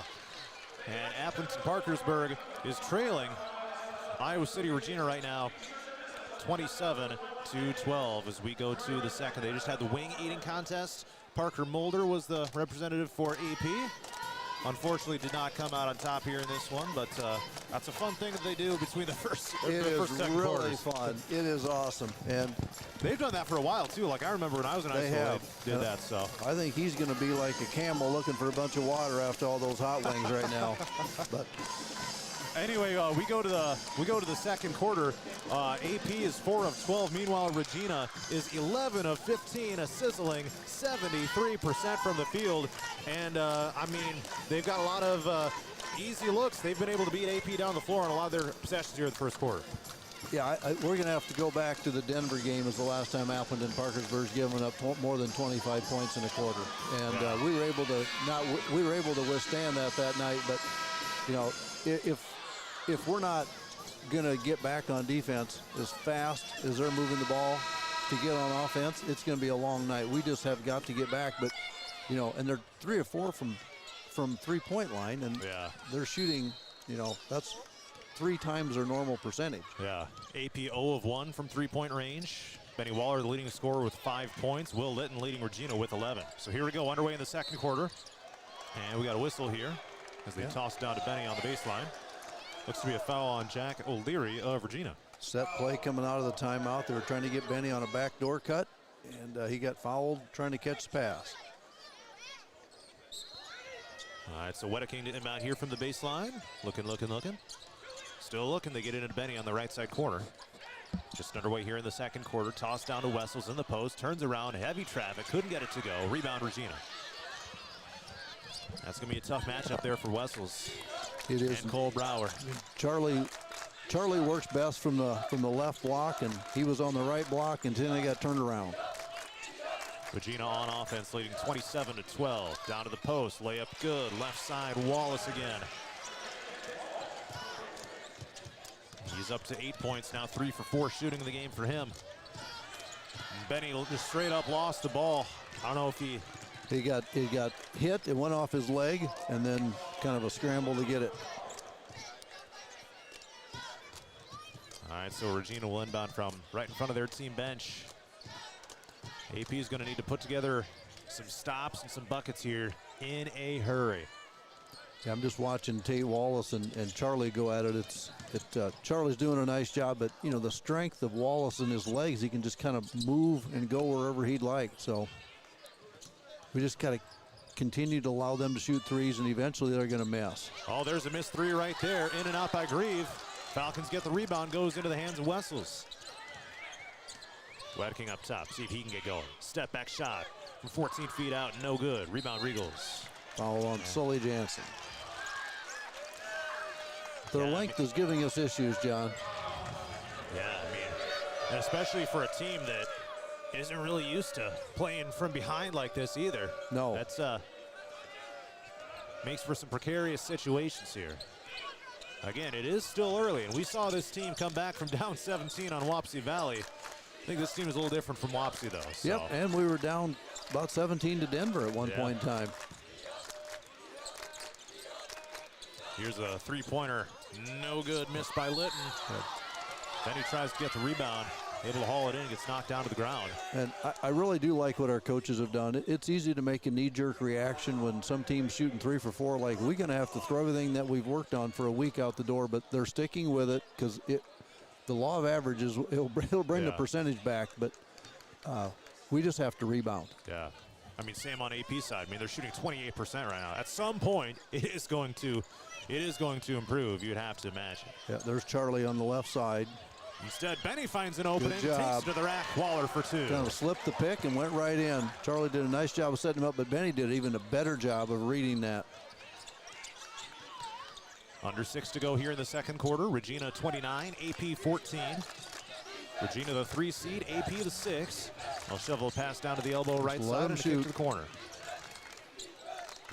And Aplington-Parkersburg is trailing Iowa City Regina right now 27-12 as we go to the second. They just had the wing eating contest. Parker Mulder was the representative for AP. Unfortunately did not come out on top here in this one, but that's a fun thing that they do between the first It is second really quarters. fun. It is awesome. And they've done that for a while too. Like I remember when I was in high school, they did that. So I think he's going to be like a camel looking for a bunch of water after all those hot wings right now. But Anyway, we go to the second quarter. AP is 4 of 12. Meanwhile, Regina is 11 of 15, a sizzling 73% from the field. And I mean, they've got a lot of easy looks. They've been able to beat AP down the floor on a lot of their possessions here in the first quarter. Yeah, we're going to have to go back to the Denver game as the last time Aplington-Parkersburg's given up more than 25 points in a quarter, and we were able to withstand that night. But you know, if we're not going to get back on defense as fast as they're moving the ball to get on offense, it's going to be a long night. We just have got to get back. But you know, and they're 3 or 4 from 3-point line, and they're shooting. You know, that's 3 times their normal percentage. Yeah. AP 0 of 1 from 3-point range. Benny Waller, the leading scorer, with 5 points. Will Litton leading Regina with 11. So here we go, underway in the second quarter. And we got a whistle here as they toss down to Benny on the baseline. Looks to be a foul on Jack O'Leary of Regina. Set play coming out of the timeout. They were trying to get Benny on a backdoor cut, and he got fouled trying to catch the pass. All right, so Wedeking to inbound here from the baseline. Looking. Still looking. They get into Benny on the right side corner. Just underway here in the second quarter. Toss down to Wessels in the post. Turns around. Heavy traffic. Couldn't get it to go. Rebound Regina. That's going to be a tough matchup there for Wessels. It is. And Cole Brower. Charlie works best from the left block, and he was on the right block until he got turned around. Regina on offense, leading 27-12. Down to the post. Layup good. Left side. Wallace again. He's up to 8 points now, 3 for 4 shooting in the game for him. Benny just straight up lost the ball. I don't know if he got hit. It went off his leg, and then kind of a scramble to get it. All right, so Regina will inbound from right in front of their team bench. AP is going to need to put together some stops and some buckets here in a hurry. Yeah, I'm just watching Tate Wallace and Charlie go at it. Charlie's doing a nice job, but you know, the strength of Wallace and his legs, he can just kind of move and go wherever he'd like. So we just got to continue to allow them to shoot threes, and eventually they're going to miss. Oh, there's a missed 3 right there. In and out by Grieve. Falcons get the rebound, goes into the hands of Wessels. Wedeking up top, see if he can get going. Step back shot from 14 feet out, no good. Rebound Regals. Foul on Sully Jansen. Their length is giving us issues, John. Yeah, I mean, and especially for a team that isn't really used to playing from behind like this either. No. That's makes for some precarious situations here. Again, it is still early, and we saw this team come back from down 17 on Wapsie Valley. I think this team is a little different from Wapsie, though. So. Yep, and we were down about 17 to Denver at one point in time. Here's a three-pointer. No good. Missed by Litton. Then he tries to get the rebound. Able to haul it in. Gets knocked down to the ground. And I really do like what our coaches have done. It's easy to make a knee-jerk reaction when some team's shooting 3 for 4. Like, we're going to have to throw everything that we've worked on for a week out the door. But they're sticking with it because the law of averages, it'll bring the percentage back. But we just have to rebound. Yeah. I mean, same on AP side. I mean, they're shooting 28% right now. At some point, it is going to improve, you'd have to imagine. Yeah, there's Charlie on the left side. Instead, Benny finds an opening, takes it to the rack. Waller for 2. Kind of slipped the pick and went right in. Charlie did a nice job of setting him up, but Benny did even a better job of reading that. Under 6 to go here in the second quarter. Regina 29, AP 14. Regina the 3 seed, AP the 6. They'll shovel a pass down to the elbow right side and kick to the corner.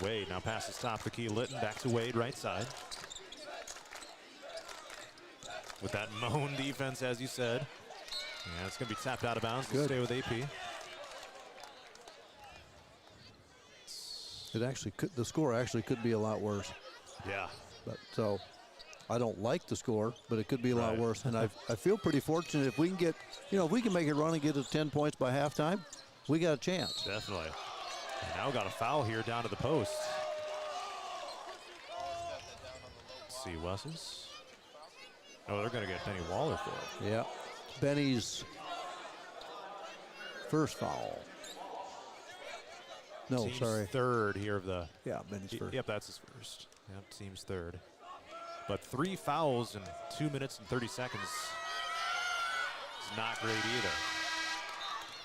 Wade now passes top the key. Litton back to Wade right side. With that Mohn defense, as you said. Yeah, it's going to be tapped out of bounds. We'll stay with AP. It actually could, the score actually could be a lot worse. Yeah. But so I don't like the score, but it could be a lot worse. And I feel pretty fortunate if we can get, if we can make it run and get to 10 points by halftime, we got a chance. Definitely. And now got a foul here down to the post. Let's see, Wessels. Oh, they're going to get Benny Waller for it. Yeah. Benny's first foul. No, team's sorry. third here of the. Yeah, Benny's first. Yep, that's his first. Yep, team's third. But 3 fouls in 2 minutes and 30 seconds is not great either.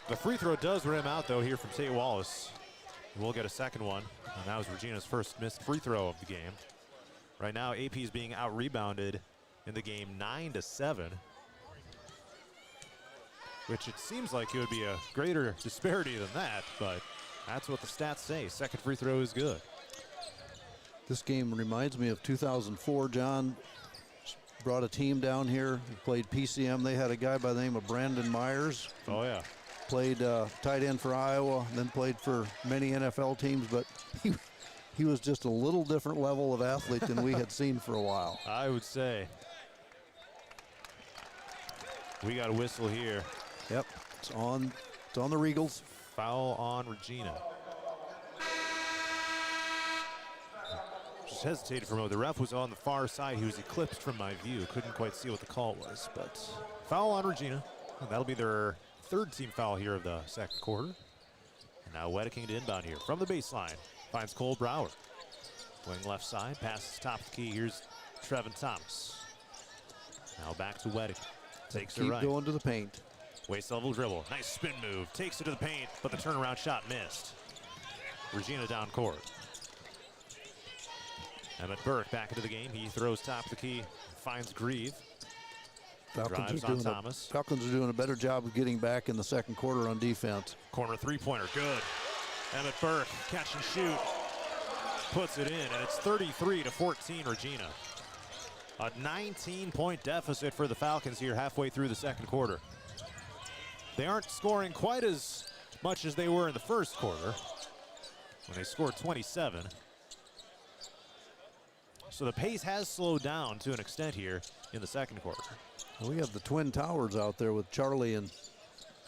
The free throw does rim out, though, here from St. Wallace. We'll get a second one. And that was Regina's first missed free throw of the game. Right now, AP is being out-rebounded in the game 9-7. Which it seems like it would be a greater disparity than that, but that's what the stats say. Second free throw is good. This game reminds me of 2004. John brought a team down here, played PCM. They had a guy by the name of Brandon Myers. Oh, yeah. Played tight end for Iowa, then played for many NFL teams, but he was just a little different level of athlete than we had seen for a while. I would say. We got a whistle here. Yep, it's on the Regals. Foul on Regina. Just hesitated for a moment. The ref was on the far side. He was eclipsed from my view. Couldn't quite see what the call was, but foul on Regina. And that'll be their third team foul here of the second quarter. And now Wedeking to inbound here from the baseline. Finds Cole Brower. Wing left side, passes top of the key. Here's Trevin Thomas. Now back to Wedeking. Takes it right. Keep going to the paint. Waist level dribble. Nice spin move. Takes it to the paint, but the turnaround shot missed. Regina down court. Emmett Burke back into the game. He throws top of the key. Finds Grieve. Drives on Thomas. Falcons are doing a better job of getting back in the second quarter on defense. Corner three-pointer. Good. Emmett Burke, catch and shoot. Puts it in, and it's 33-14 Regina. A 19-point deficit for the Falcons here halfway through the second quarter. They aren't scoring quite as much as they were in the first quarter when they scored 27. So the pace has slowed down to an extent here in the second quarter. We have the Twin Towers out there with Charlie and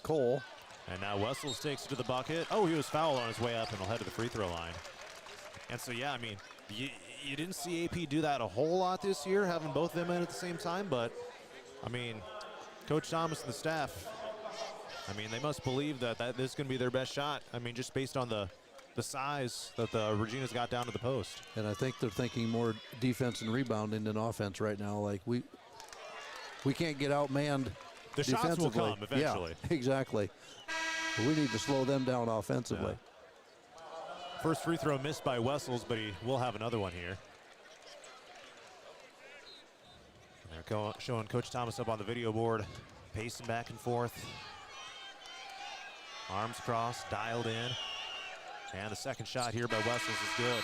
Cole. And now Wessels takes it to the bucket. Oh, he was fouled on his way up and will head to the free throw line. And so, yeah, I mean, you didn't see AP do that a whole lot this year, having both of them in at the same time. But, I mean, Coach Thomas and the staff, I mean, they must believe that this is going to be their best shot. I mean, just based on the size that the Regina's got down to the post. And I think they're thinking more defense and rebounding than offense right now. Like, we can't get outmanned. The shots will come eventually. Yeah, exactly. We need to slow them down offensively. Yeah. First free throw missed by Wessels, but he will have another one here. And they're showing Coach Thomas up on the video board, pacing back and forth. Arms crossed, dialed in. And the second shot here by Wessels is good.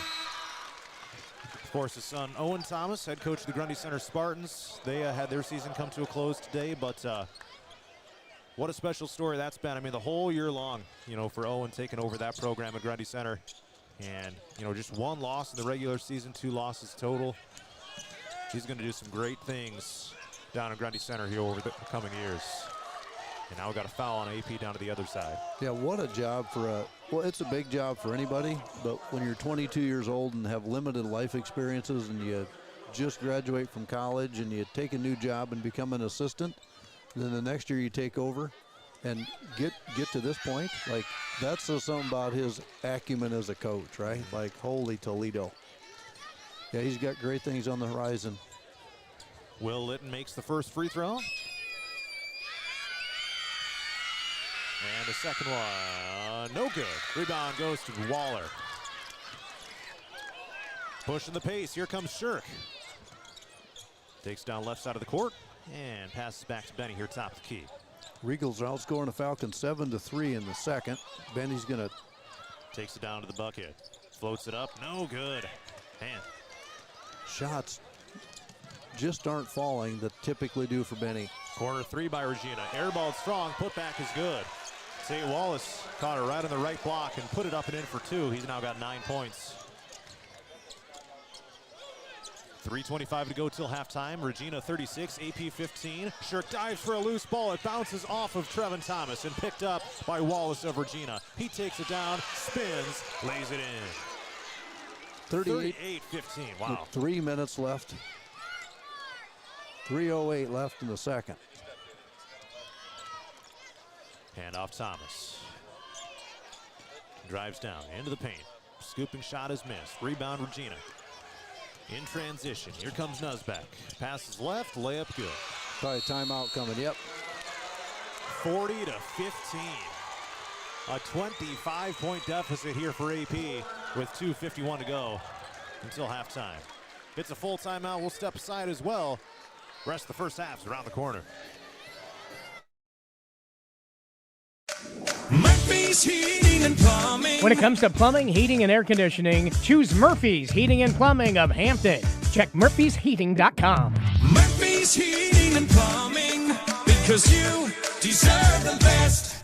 Of course, his son, Owen Thomas, head coach of the Grundy Center Spartans. They had their season come to a close today, but what a special story that's been. I mean, the whole year long, you know, for Owen taking over that program at Grundy Center. And, you know, just one loss in the regular season, 2 losses total. He's going to do some great things down at Grundy Center here over the coming years. And now we got a foul on AP down to the other side. Yeah, what a job for well, it's a big job for anybody, but when you're 22 years old and have limited life experiences and you just graduate from college and you take a new job and become an assistant, then the next year you take over and get to this point, like, that says something about his acumen as a coach, right? Like, holy Toledo. Yeah, he's got great things on the horizon. Will Litton makes the first free throw. And the second one, no good. Rebound goes to Waller. Pushing the pace, here comes Shirk. Takes down left side of the court and passes back to Benny here top of the key. Regals are outscoring the Falcons 7-3 in the second. Benny's gonna. Takes it down to the bucket. Floats it up, no good. Man. Shots just aren't falling that typically do for Benny. Corner 3 by Regina. Airballed strong, putback is good. St. Wallace caught her right on the right block and put it up and in for 2. He's now got 9 points. 3:25 to go till halftime. Regina 36, AP 15. Shirk dives for a loose ball. It bounces off of Trevin Thomas and picked up by Wallace of Regina. He takes it down, spins, lays it in. 38-15, wow. 3 minutes left. 3:08 left in the second. Hand off Thomas. Drives down into the paint. Scooping shot is missed. Rebound Regina. In transition, here comes Nuzbeck. Passes left, layup good. Probably timeout coming, yep. 40 to 15. A 25-point deficit here for AP with 2:51 to go until halftime. It's a full timeout. We'll step aside as well. Rest of the first half's around the corner. Murphy's Heating and Plumbing. When it comes to plumbing, heating, and air conditioning, choose Murphy's Heating and Plumbing of Hampton. Check murphysheating.com. Murphy's Heating and Plumbing, because you deserve the best.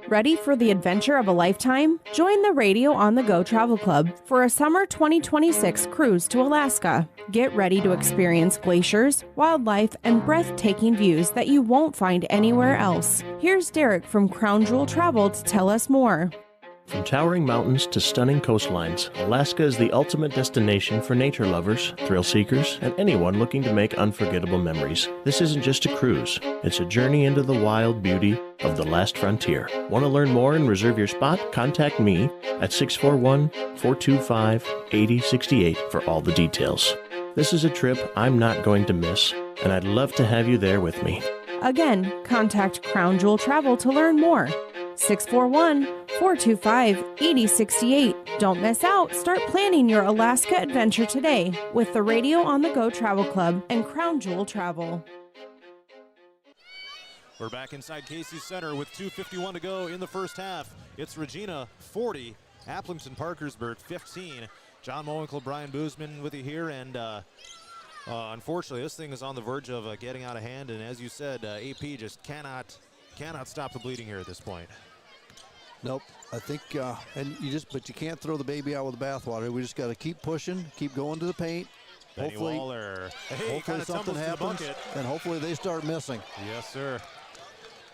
Ready for the adventure of a lifetime? Join the Radio on the Go Travel Club for a summer 2026 cruise to Alaska. Get ready to experience glaciers, wildlife, and breathtaking views that you won't find anywhere else. Here's Derek from Crown Jewel Travel to tell us more. From towering mountains to stunning coastlines, Alaska is the ultimate destination for nature lovers, thrill seekers, and anyone looking to make unforgettable memories. This isn't just a cruise, it's a journey into the wild beauty of the last frontier. Want to learn more and reserve your spot? Contact me at 641-425-8068 for all the details. This is a trip I'm not going to miss, and I'd love to have you there with me. Again, contact Crown Jewel Travel to learn more. 641-425-8068. Don't miss out. Start planning your Alaska adventure today with the Radio on the Go Travel Club and Crown Jewel Travel. We're back inside Casey's Center with 2:51 to go in the first half. It's Regina 40, Aplington-Parkersburg 15. John Mowinkle, Brian Boozman with you here, and unfortunately this thing is on the verge of getting out of hand, and as you said, AP just cannot stop the bleeding here at this point. Nope. I think, but you can't throw the baby out with the bathwater. We just got to keep pushing, keep going to the paint. Benny Waller. Hey, hopefully something happens, and hopefully they start missing. Yes, sir.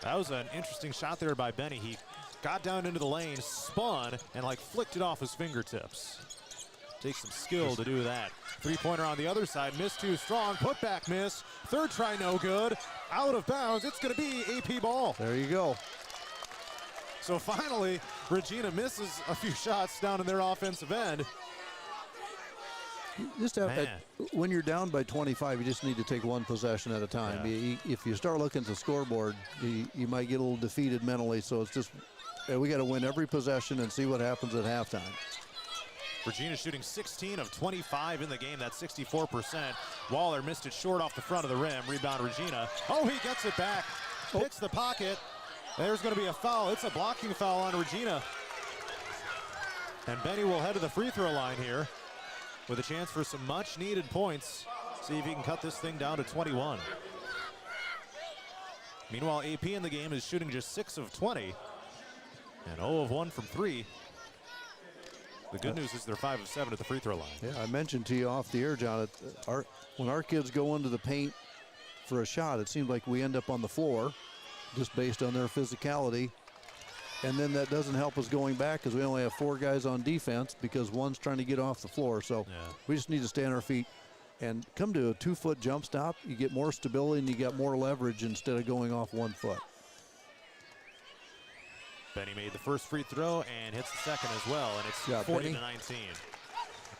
That was an interesting shot there by Benny. He got down into the lane, spun, and flicked it off his fingertips. Takes some skill to do that. Three-pointer on the other side, missed too strong, putback miss. Third try no good, out of bounds. It's going to be AP ball. There you go. So finally, Regina misses a few shots down in their offensive end. Just when you're down by 25, you just need to take one possession at a time. Yeah. If you start looking at the scoreboard, you might get a little defeated mentally. So it's just we got to win every possession and see what happens at halftime. Regina shooting 16 of 25 in the game. That's 64%. Waller missed it short off the front of the rim. Rebound Regina. Oh, he gets it back. Picks the pocket. There's going to be a foul. It's a blocking foul on Regina. And Benny will head to the free throw line here with a chance for some much needed points. See if he can cut this thing down to 21. Meanwhile, AP in the game is shooting just 6 of 20 and 0 of 1 from 3. The good news is they're 5 of 7 at the free throw line. Yeah, I mentioned to you off the air, John, when our kids go into the paint for a shot, it seems like we end up on the floor just based on their physicality. And then that doesn't help us going back because we only have 4 guys on defense because one's trying to get off the floor. So we just need to stay on our feet and come to a 2-foot jump stop. You get more stability and you get more leverage instead of going off 1 foot. Benny made the first free throw and hits the second as well, and it's 40 to 19.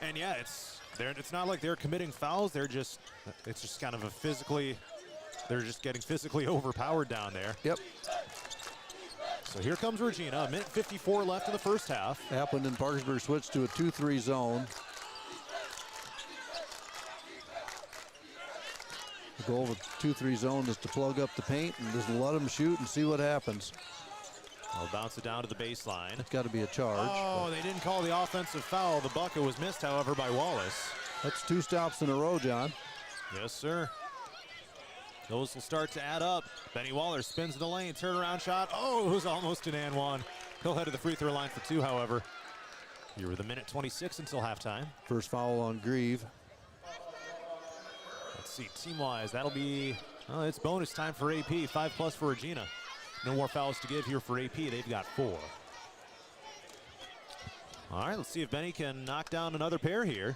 And yeah, it's not like they're committing fouls. It's just kind of they're just getting physically overpowered down there. Yep. So here comes Regina. A minute 54 left in the first half. Aplington-Parkersburg switched to a 2-3 zone. The goal of a 2-3 zone is to plug up the paint and just let them shoot and see what happens. I'll bounce it down to the baseline. It's got to be a charge. Oh, they didn't call the offensive foul. The bucket was missed, however, by Wallace. That's 2 stops in a row, John. Yes, sir. Those will start to add up. Benny Waller spins in the lane, turnaround shot. Oh, it was almost an and one. He'll head to the free throw line for 2, however. Here with a minute 26 until halftime. First foul on Grieve. Let's see, team-wise, that'll be, it's bonus time for AP, 5+ for Regina. No more fouls to give here for AP. They've got 4. All right, let's see if Benny can knock down another pair here.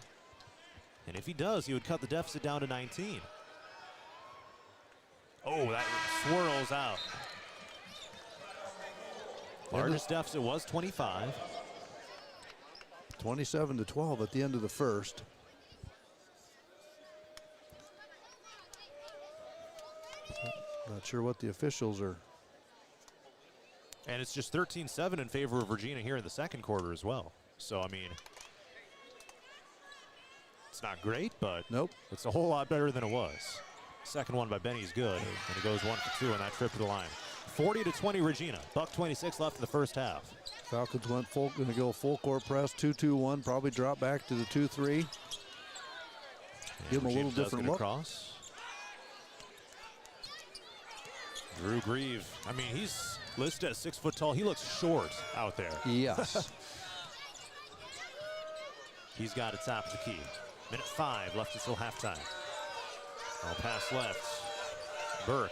And if he does, he would cut the deficit down to 19. Oh, that swirls out. Largest deficit was 25. 27-12 at the end of the first. Not sure what the officials are. And it's just 13-7 in favor of Regina here in the second quarter as well. So, I mean, it's not great, but nope, it's a whole lot better than it was. Second one by Benny's good, and it goes 1 for 2 on that trip to the line. 40-20 Regina. $1:26 left in the first half. Falcons going to go full court press, 2-2-1, probably drop back to the 2-3. Give them a little different look. Across. Drew Grieve, I mean, he's listed as 6 foot tall. He looks short out there. Yes. He's got it top of the key. Minute 5 left until halftime. All pass left. Burke.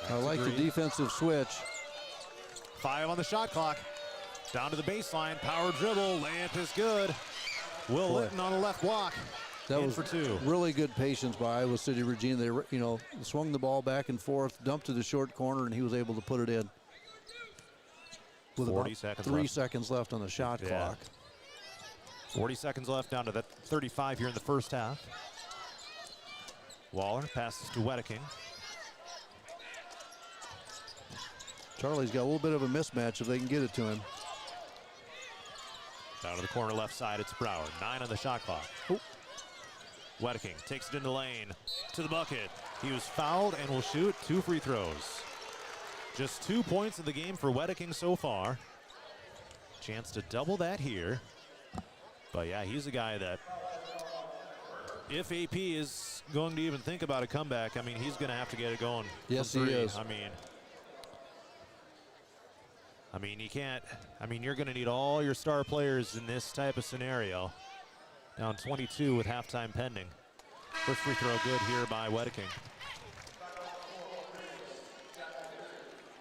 I like the defensive switch. 5 on the shot clock. Down to the baseline. Power dribble. Layup is good. Will Litton on the left block. That was for 2. Really good patience by Iowa City Regina. They, swung the ball back and forth, dumped to the short corner, and he was able to put it in. With about 3 seconds left on the shot clock. 40 seconds left, down to that 35 here in the first half. Waller passes to Wedeking. Charlie's got a little bit of a mismatch if they can get it to him. Down to the corner left side, it's Brower. 9 on the shot clock. Oh. Wedeking takes it in the lane to the bucket. He was fouled and will shoot 2 free throws. Just 2 points in the game for Wedeking so far. Chance to double that here. But yeah, he's a guy that, if AP is going to even think about a comeback, I mean, he's going to have to get it going. Yes, he is. I mean, you can't. I mean, you're going to need all your star players in this type of scenario. Down 22 with halftime pending. First free throw good here by Wedeking.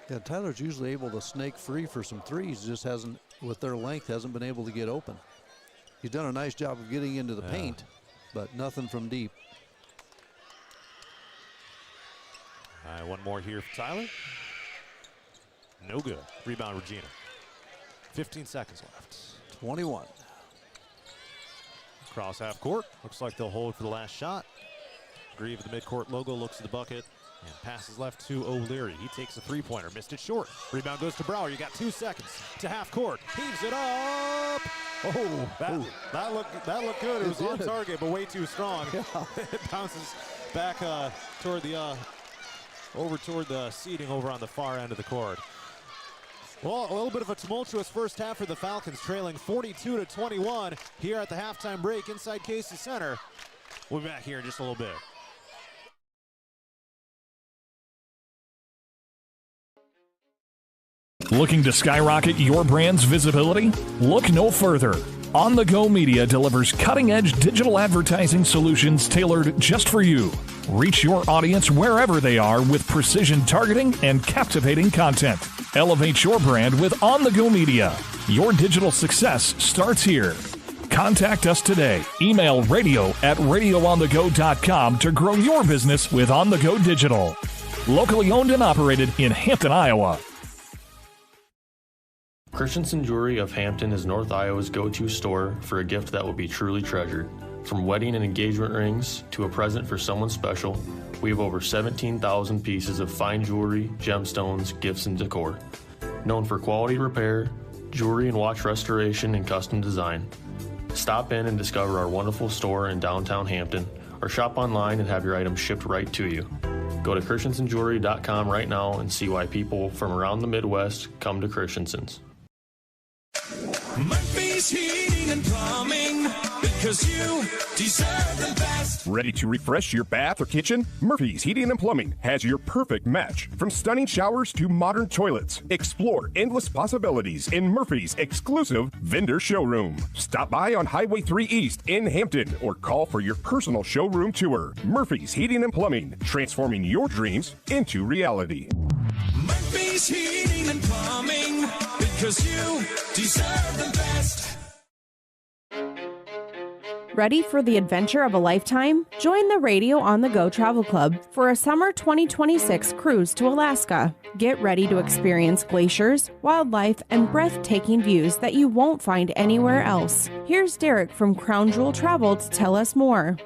Yeah, Tyler's usually able to snake free for some threes. Just hasn't, with their length, hasn't been able to get open. He's done a nice job of getting into the paint, but nothing from deep. All right, one more here for Tyler. No good. Rebound Regina. 15 seconds left. 21. Cross half court. Looks like they'll hold for the last shot. Grieve with the midcourt logo, looks at the bucket and passes left to O'Leary. He takes a three-pointer, missed it short. Rebound goes to Brower. You got 2 seconds to half court. Heaves it up. Oh, that looked good. It was on target, but way too strong. Yeah. It bounces back toward the seating over on the far end of the court. Well, a little bit of a tumultuous first half for the Falcons, trailing 42-21 here at the halftime break inside Casey Center. We'll be back here in just a little bit. Looking to skyrocket your brand's visibility? Look no further. On the Go Media delivers cutting-edge digital advertising solutions tailored just for you. Reach your audience wherever they are with precision targeting and captivating content. Elevate your brand with On the Go Media. Your digital success starts here. Contact us today. Email radio@radioonthego.com to grow your business with On the Go Digital. Locally owned and operated in Hampton, Iowa. Christensen Jewelry of Hampton is North Iowa's go-to store for a gift that will be truly treasured. From wedding and engagement rings to a present for someone special, we have over 17,000 pieces of fine jewelry, gemstones, gifts, and decor. Known for quality repair, jewelry and watch restoration, and custom design. Stop in and discover our wonderful store in downtown Hampton, or shop online and have your items shipped right to you. Go to christensenjewelry.com right now and see why people from around the Midwest come to Christensen's. Murphy's Heating and Plumbing, because you deserve the best. Ready to refresh your bath or kitchen? Murphy's Heating and Plumbing has your perfect match. From stunning showers to modern toilets, explore endless possibilities in Murphy's exclusive vendor showroom. Stop by on Highway 3 East in Hampton or call for your personal showroom tour. Murphy's Heating and Plumbing, transforming your dreams into reality. Murphy's Heating and Plumbing, because you deserve the best. Ready for the adventure of a lifetime? Join the Radio on the Go Travel Club for a summer 2026 cruise to Alaska. Get ready to experience glaciers, wildlife, and breathtaking views that you won't find anywhere else. Here's Derek from Crown Jewel Travel to tell us more.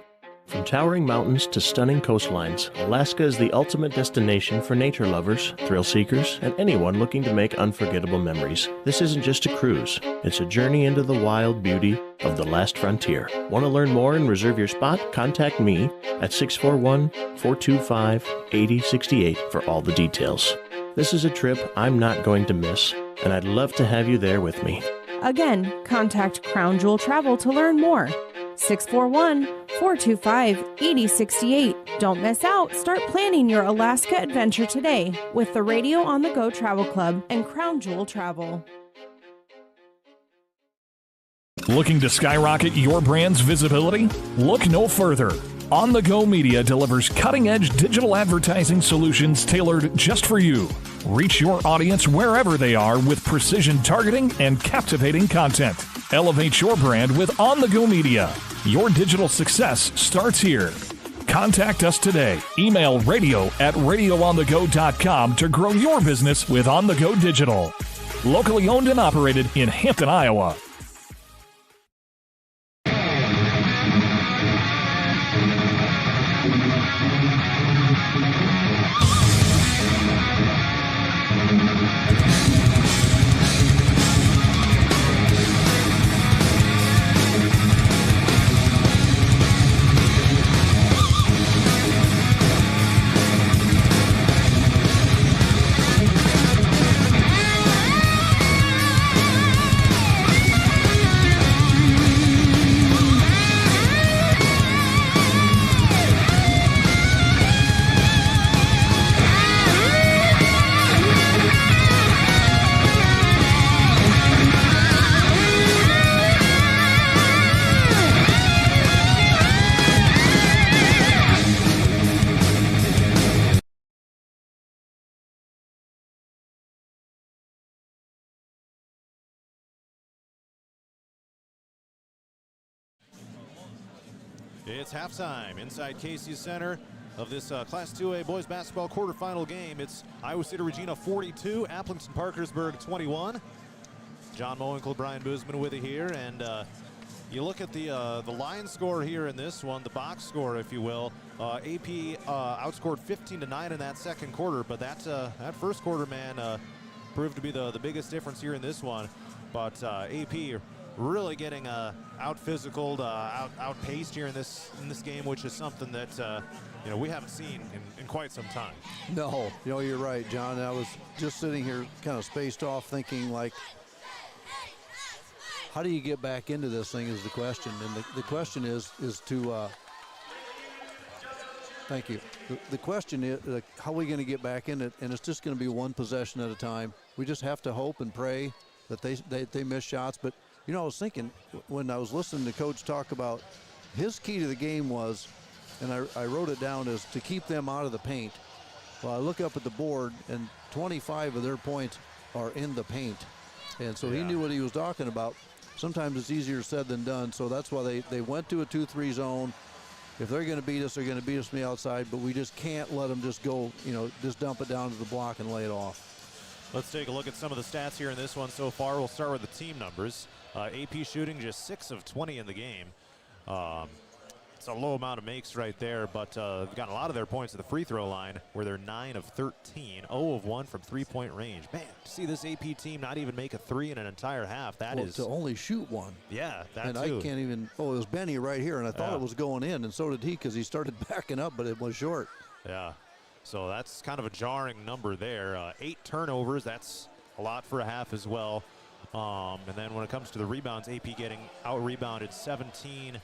From towering mountains to stunning coastlines, Alaska is the ultimate destination for nature lovers, thrill seekers, and anyone looking to make unforgettable memories. This isn't just a cruise, it's a journey into the wild beauty of the last frontier. Want to learn more and reserve your spot? Contact me at 641-425-8068 for all the details. This is a trip I'm not going to miss, and I'd love to have you there with me. Again, contact Crown Jewel Travel to learn more. 641-425-8068. Don't miss out. Start planning your Alaska adventure today with the Radio on the Go Travel Club and Crown Jewel Travel. Looking to skyrocket your brand's visibility? Look no further. On the Go Media delivers cutting-edge digital advertising solutions tailored just for you. Reach your audience wherever they are with precision targeting and captivating content. Elevate your brand with On the Go Media. Your digital success starts here. Contact us today. Email radio@radioonthego.com to grow your business with On the Go Digital. Locally owned and operated in Hampton, Iowa. It's halftime inside Casey's Center of this Class 2A boys basketball quarterfinal game. It's Iowa City Regina 42, Aplington-Parkersburg 21. John Mowinkle, Brian Boozman with you here, and you look at the line score here in this one, the box score, if you will. AP outscored 15-9 in that second quarter, but that first quarter, man, proved to be the biggest difference here in this one. But AP really getting out-physicaled, outpaced here in this game, which is something that we haven't seen in quite some time. No, you're right, John. I was just sitting here kind of spaced off thinking, like, how do you get back into this thing is the question. And the question is to thank you. The question is, how are we going to get back in it? And it's just going to be one possession at a time. We just have to hope and pray that they miss shots. But I was thinking when I was listening to Coach talk about his key to the game was, and I wrote it down, as to keep them out of the paint. Well, I look up at the board, and 25 of their points are in the paint. And so he knew what he was talking about. Sometimes it's easier said than done, so that's why they went to a 2-3 zone. If they're going to beat us, they're going to beat us from the outside, but we just can't let them just go, just dump it down to the block and lay it off. Let's take a look at some of the stats here in this one so far. We'll start with the team numbers. AP shooting just 6 of 20 in the game. It's a low amount of makes right there, but they've gotten a lot of their points at the free throw line, where they're 9 of 13, 0 of 1 from three-point range. Man, to see this AP team not even make a three in an entire half, that is... to only shoot one. Yeah, that and too. I can't even... Oh, it was Benny right here, and I thought it was going in, and so did he, because he started backing up, but it was short. Yeah, so that's kind of a jarring number there. 8 turnovers, that's a lot for a half as well. And then when it comes to the rebounds, AP getting out-rebounded 17-11.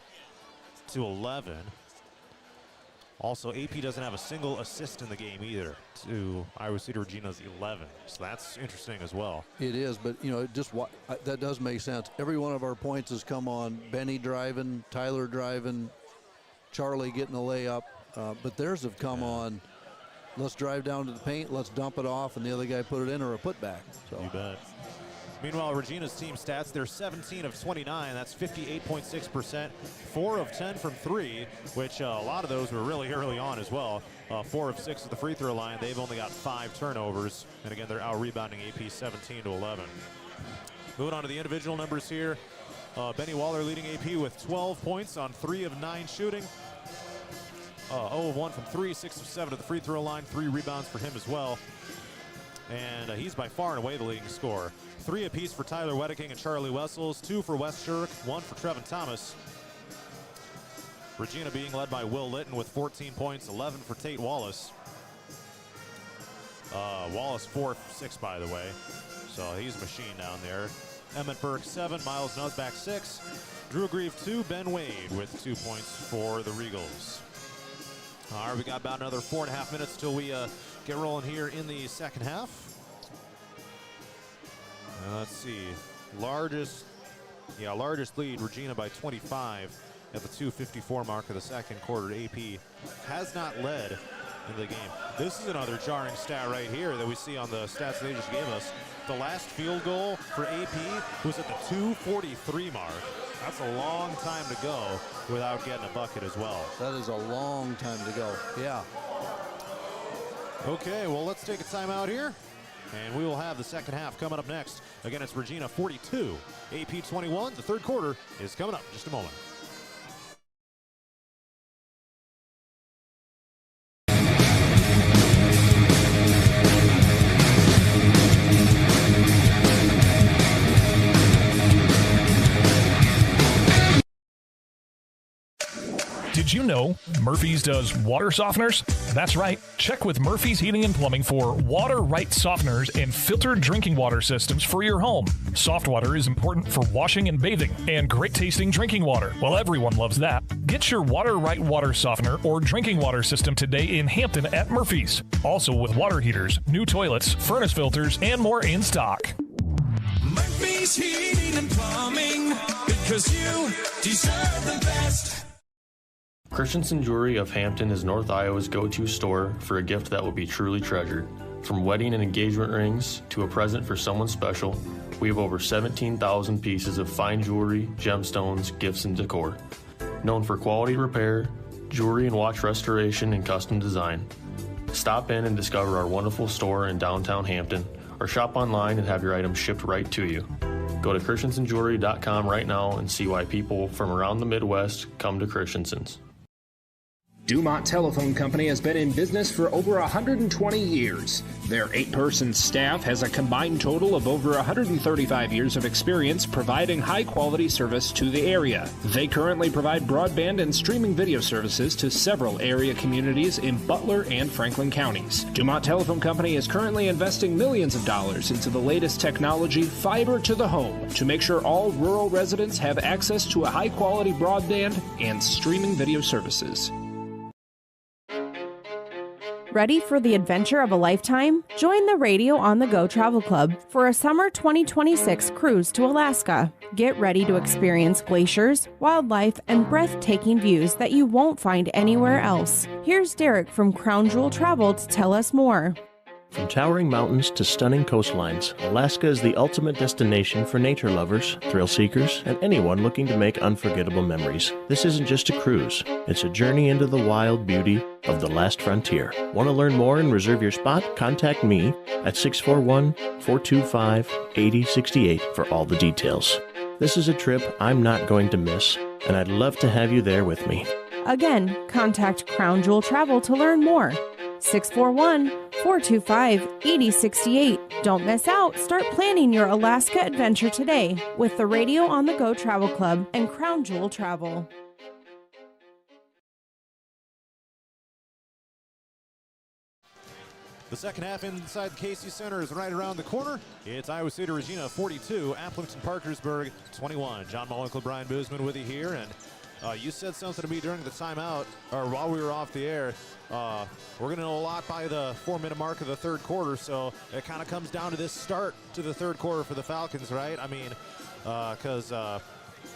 Also, AP doesn't have a single assist in the game either, to Iowa City Regina's 11. So that's interesting as well. It is, but that does make sense. Every one of our points has come on Benny driving, Tyler driving, Charlie getting a layup, but theirs have come on. Let's drive down to the paint, let's dump it off, and the other guy put it in, or a putback. So you bet. Meanwhile, Regina's team stats, they're 17 of 29. That's 58.6%. 4 of 10 from 3, which a lot of those were really early on as well. 4 of 6 at the free throw line. They've only got 5 turnovers. And again, they're out-rebounding AP 17 to 11. Moving on to the individual numbers here. Benny Waller leading AP with 12 points on 3 of 9 shooting. 0 of 1 from 3, 6 of 7 at the free throw line. 3 rebounds for him as well. And he's by far and away the leading scorer. 3 apiece for Tyler Wedeking and Charlie Wessels. 2 for Wes Shirk, 1 for Trevin Thomas. Regina being led by Will Litton with 14 points, 11 for Tate Wallace. Wallace 4-6, by the way. So he's a machine down there. Emmett Burke 7, Miles Nusback 6. Drew Grieve 2, Ben Wade with 2 points for the Regals. All right, we got about another 4.5 minutes till we get rolling here in the second half. Let's see, largest lead, Regina by 25 at the 2:54 mark of the second quarter. AP has not led in the game. This is another jarring stat right here that we see on the stats they just gave us. The last field goal for AP was at the 2:43 mark. That's a long time to go without getting a bucket as well. That is a long time to go, yeah. Okay, well, let's take a timeout here, and we will have the second half coming up next. Again, it's Regina 42, AP 21. The third quarter is coming up in just a moment. Did you know Murphy's does water softeners? That's right. Check with Murphy's Heating and Plumbing for water right softeners and filtered drinking water systems for your home. Soft water is important for washing and bathing, and great tasting drinking water. Well, everyone loves that. Get your water right water softener or drinking water system today in Hampton at Murphy's. Also with water heaters, new toilets, furnace filters, and more in stock. Murphy's Heating and Plumbing, because you deserve the best. Christensen Jewelry of Hampton is North Iowa's go-to store for a gift that will be truly treasured. From wedding and engagement rings to a present for someone special, we have over 17,000 pieces of fine jewelry, gemstones, gifts, and decor. Known for quality repair, jewelry and watch restoration, and custom design. Stop in and discover our wonderful store in downtown Hampton, or shop online and have your items shipped right to you. Go to christensenjewelry.com right now and see why people from around the Midwest come to Christensen's. Dumont Telephone Company has been in business for over 120 years. Their 8-person staff has a combined total of over 135 years of experience providing high-quality service to the area. They currently provide broadband and streaming video services to several area communities in Butler and Franklin counties. Dumont Telephone Company is currently investing millions of dollars into the latest technology, fiber to the home, to make sure all rural residents have access to a high-quality broadband and streaming video services. Ready for the adventure of a lifetime? Join the Radio on the Go Travel Club for a summer 2026 cruise to Alaska. Get ready to experience glaciers, wildlife, and breathtaking views that you won't find anywhere else. Here's Derek from Crown Jewel Travel to tell us more. From towering mountains to stunning coastlines, Alaska is the ultimate destination for nature lovers, thrill seekers, and anyone looking to make unforgettable memories. This isn't just a cruise, it's a journey into the wild beauty of the last frontier. Want to learn more and reserve your spot? Contact me at 641-425-8068 for all the details. This is a trip I'm not going to miss, and I'd love to have you there with me. Again, contact Crown Jewel Travel to learn more. 641-425-8068. Don't miss out. Start planning your Alaska adventure today with the Radio on the Go Travel Club and Crown Jewel Travel. The second half inside the Casey Center is right around the corner. It's Iowa City Regina 42, Aplington-Parkersburg 21. John Mowinkle, Brian Boozman with you here, and you said something to me during the timeout, or while we were off the air. We're going to know a lot by the 4-minute mark of the third quarter, so it kind of comes down to this start to the third quarter for the Falcons, right? I mean, because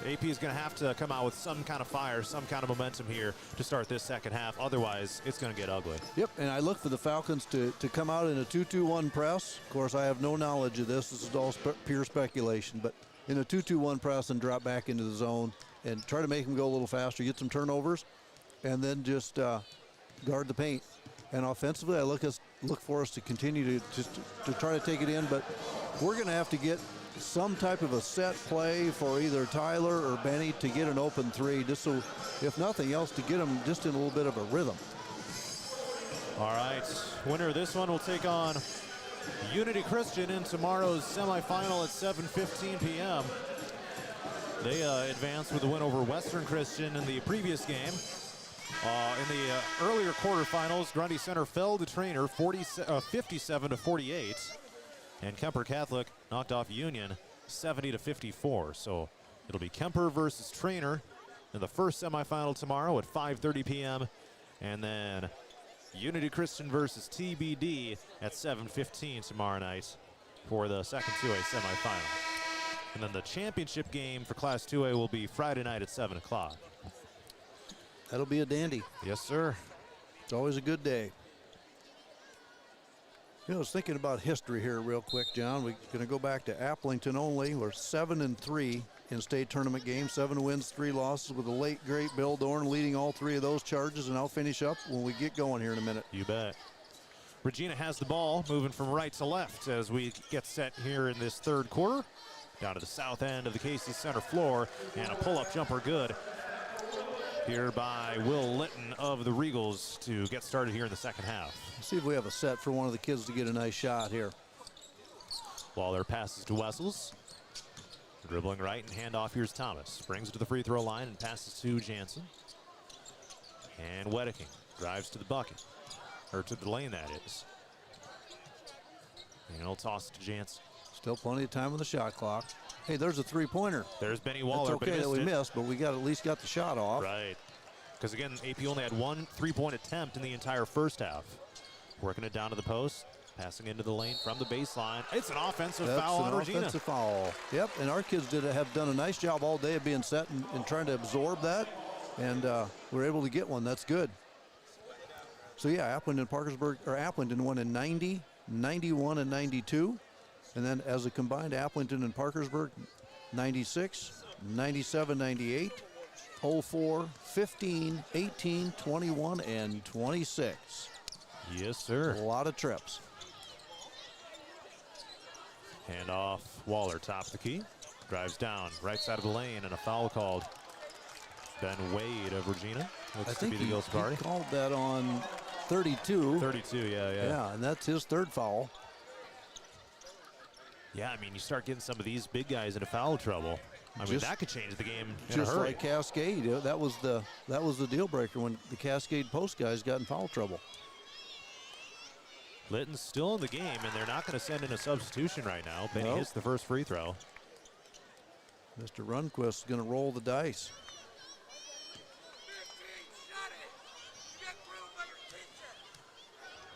AP is going to have to come out with some kind of fire, some kind of momentum here to start this second half. Otherwise, it's going to get ugly. Yep, and I look for the Falcons to come out in a 2-2-1 press. Of course, I have no knowledge of this. This is all pure speculation. But in a 2-2-1 press and drop back into the zone and try to make them go a little faster, get some turnovers, and then just guard the paint. And offensively, I look for us to continue to try to take it in. But we're going to have to get some type of a set play for either Tyler or Benny to get an open three, just so, if nothing else, to get them just in a little bit of a rhythm. All right, winner of this one will take on Unity Christian in tomorrow's semifinal at 7:15 p.m. They advanced with a win over Western Christian in the previous game. In the earlier quarterfinals, Grundy Center fell to Trainer 57-48. And Kemper Catholic knocked off Union 70-54. So it'll be Kemper versus Trainer in the first semifinal tomorrow at 5:30 p.m. And then Unity Christian versus TBD at 7:15 tomorrow night for the second 2A semifinal. And then the championship game for Class 2A will be Friday night at 7 o'clock. That'll be a dandy. Yes, sir. It's always a good day. You know, I was thinking about history here real quick, John. We're going to go back to Aplington only. We're 7-3 in state tournament games, 7 wins, 3 losses, with the late, great Bill Dorn leading all 3 of those charges, and I'll finish up when we get going here in a minute. You bet. Regina has the ball, moving from right to left as we get set here in this third quarter. Down to the south end of the Casey Center floor, and a pull-up jumper good here by Will Litton of the Regals to get started here in the second half. Let's see if we have a set for one of the kids to get a nice shot here. Waller passes to Wessels. Dribbling right and handoff, here's Thomas. Brings it to the free throw line and passes to Jansen. And Wedeking drives to the bucket, or to the lane that is. And he'll toss it to Jansen. Still plenty of time on the shot clock. Hey, there's a three-pointer. There's Benny Waller. It's okay that we missed, but we at least got the shot off. Right. Because again, AP only had 1 3-point attempt in the entire first half. Working it down to the post, passing into the lane from the baseline. It's an offensive foul on Regina. Offensive foul. Yep, and our kids have done a nice job all day of being set and trying to absorb that, and we're able to get one. That's good. So yeah, Aplington won in 90, 91, and 92. And then as a combined, Aplington and Parkersburg, 96, 97, 98, 04, 15, 18, 21, and 26. Yes, sir. A lot of trips. Hand off, Waller, top of the key. Drives down, right side of the lane, and a foul called. Ben Wade of Regina. Looks to be the guilty party. He called that on 32. 32, yeah. Yeah, and that's his third foul. Yeah, I mean, you start getting some of these big guys into foul trouble. I mean, that could change the game in a just hurry. like Cascade. That was the deal breaker when the Cascade post guys got in foul trouble. Litton's still in the game, and they're not going to send in a substitution right now. Benny hits the first free throw. Mr. Runquist is going to roll the dice.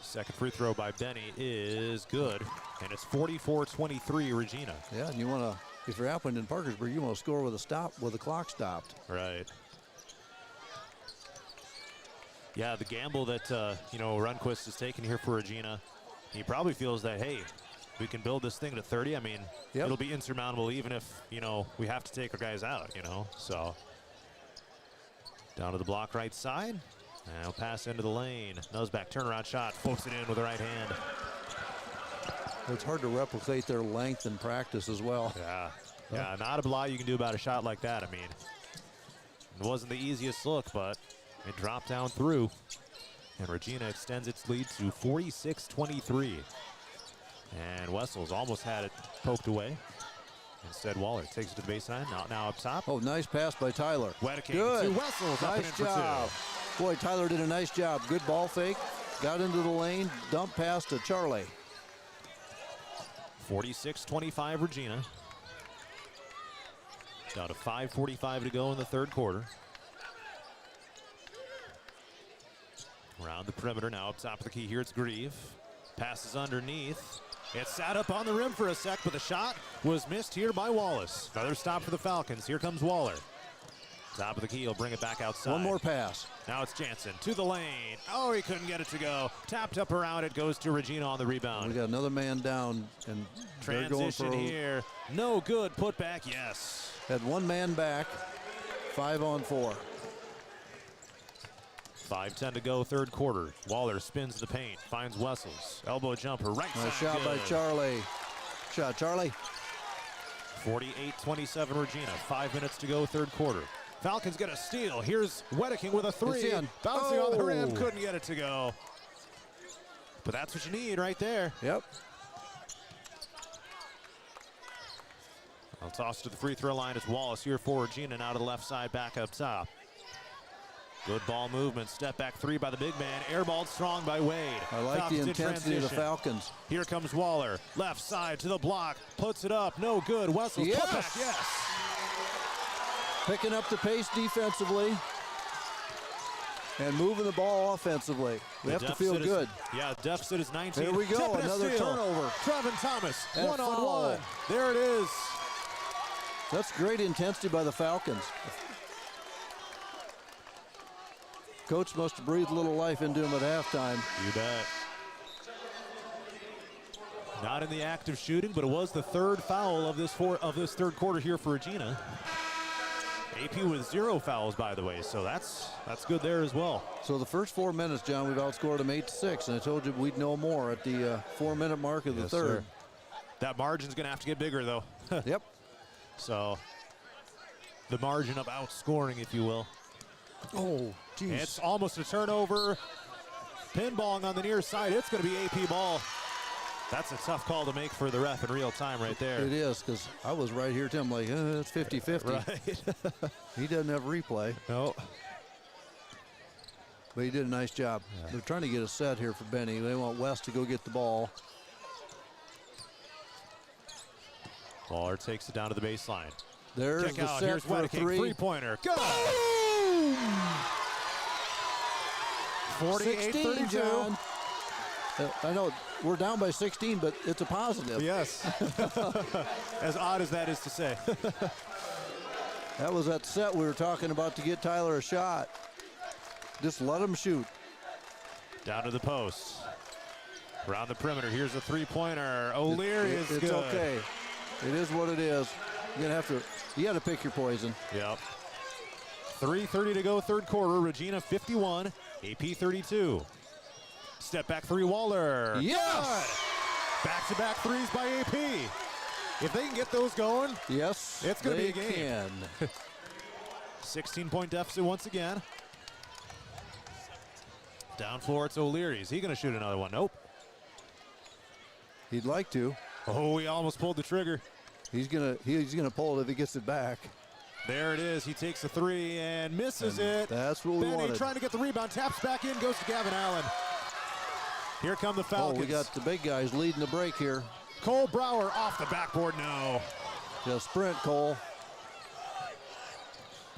Second free throw by Benny is good, and it's 44-23 Regina. Yeah, and you want to, if you're Aplington Parkersburg, you want to score with the clock stopped. Right. Yeah, the gamble that Runquist is taking here for Regina, he probably feels that, hey, we can build this thing to 30. I mean, it'll be insurmountable even if, we have to take our guys out, So down to the block right side. Now pass into the lane. Nose back, turnaround shot, floats it in with the right hand. It's hard to replicate their length in practice as well. Yeah, not a lot you can do about a shot like that. I mean, it wasn't the easiest look, but it dropped down through. And Regina extends its lead to 46-23. And Wessels almost had it poked away. Instead, Waller takes it to the baseline. Now up top. Oh, nice pass by Tyler. Wedeking to Wessels. Nice job. Boy, Tyler did a nice job. Good ball fake. Got into the lane. Dump pass to Charlie. 46-25 Regina. Down to 5:45 to go in the third quarter. Around the perimeter now up top of the key here. It's Grieve. Passes underneath. It sat up on the rim for a sec, but the shot was missed here by Wallace. Another stop for the Falcons. Here comes Waller. Top of the key, he'll bring it back outside. One more pass. Now it's Jansen to the lane. Oh, he couldn't get it to go. Tapped up around it, goes to Regina on the rebound. We got another man down, and they're going Transition for here. No good. Put back, yes. Had one man back, 5-on-4. 5:10 to go, third quarter. Waller spins the paint, finds Wessels. Elbow jumper, right side. Nice shot by good. Charlie. Shot, Charlie. 48-27 Regina. 5 minutes to go, third quarter. Falcons get a steal. Here's Wedeking with a three. It's in. Bouncing on the rim, Oh. couldn't get it to go. But that's what you need right there. Yep. I'll toss to the free throw line. It's Wallace here for Regina, now to the left side, back up top. Good ball movement. Step back three by the big man. Airballed strong by Wade. I like Falcons the in intensity of the transition. Falcons. Here comes Waller. Left side to the block. Puts it up. No good. Wessels Yes. put back. Yes. Picking up the pace defensively and moving the ball offensively. We have to feel Deficit good. Yeah, deficit is 19. There we go. Tip and a Another steal. turnover. Trevin Thomas. And a One-on-one. foul. There it is. That's great intensity by the Falcons. Coach must have breathed a little life into him at halftime. You bet. Not in the act of shooting, but it was the third foul of this third quarter here for Regina. AP with 0 fouls, by the way, so that's good there as well. So the first 4 minutes, John, we've outscored them 8-6, and I told you we'd know more at the 4-minute mark of the third. Sir. That margin's going to have to get bigger, though. Yep. So the margin of outscoring, if you will. Oh, geez. It's almost a turnover. Pinballing on the near side. It's going to be AP ball. That's a tough call to make for the ref in real time right there. It is, because I was right here, Tim, like, it's 50-50. Right. He doesn't have replay. No. But he did a nice job. Yeah. They're trying to get a set here for Benny. They want West to go get the ball. Waller takes it down to the baseline. There's Kick the out. set Here's for a Wedeking. Three-pointer. Go! 48-32. John. I know we're down by 16, but it's a positive. Yes. As odd as that is to say. That was that set we were talking about to get Tyler a shot. Just let him shoot. Down to the post. Around the perimeter. Here's a three-pointer. O'Leary is good. It's okay. It is what it is. You're gonna have to. You got to pick your poison. Yep. 3:30 to go, third quarter. Regina 51, AP 32. Step back three, Waller. Yes! Back-to-back threes by AP. If they can get those going, yes, it's going to be a game. Can. 16-point deficit once again. Down floor, it's O'Leary. Is he going to shoot another one? Nope. He'd like to. Oh, he almost pulled the trigger. He's gonna pull it if he gets it back. There it is. He takes a three and misses it. That's what we Benny wanted. trying to get the rebound. Taps back in. Goes to Gavin Allen. Here come the Falcons. Oh, we got the big guys leading the break here. Cole Brower off the backboard. No. Just sprint, Cole.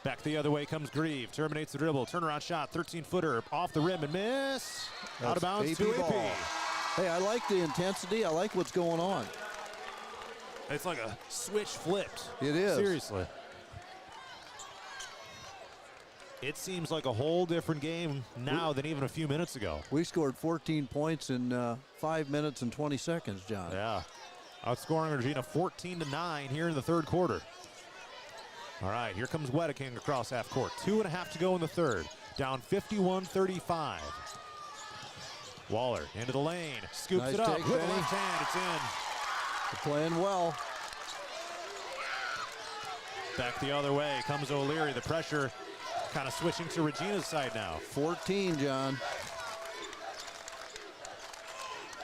Back the other way comes Grieve. Terminates the dribble. Turnaround shot. 13-footer off the rim and miss. Out of bounds AP to ball. AP. Hey, I like the intensity. I like what's going on. It's like a switch flipped. It is. Seriously. It seems like a whole different game now than even a few minutes ago. We scored 14 points in 5 minutes and 20 seconds, John. Yeah. Outscoring Regina 14-9 here in the third quarter. All right, here comes Wedeking across half court. 2.5 to go in the third. Down 51-35. Waller into the lane. Scoops Nice it up take, with the Benny. left hand. It's in. They're playing well. Back the other way comes O'Leary. The pressure kind of switching to Regina's side now. 14, John.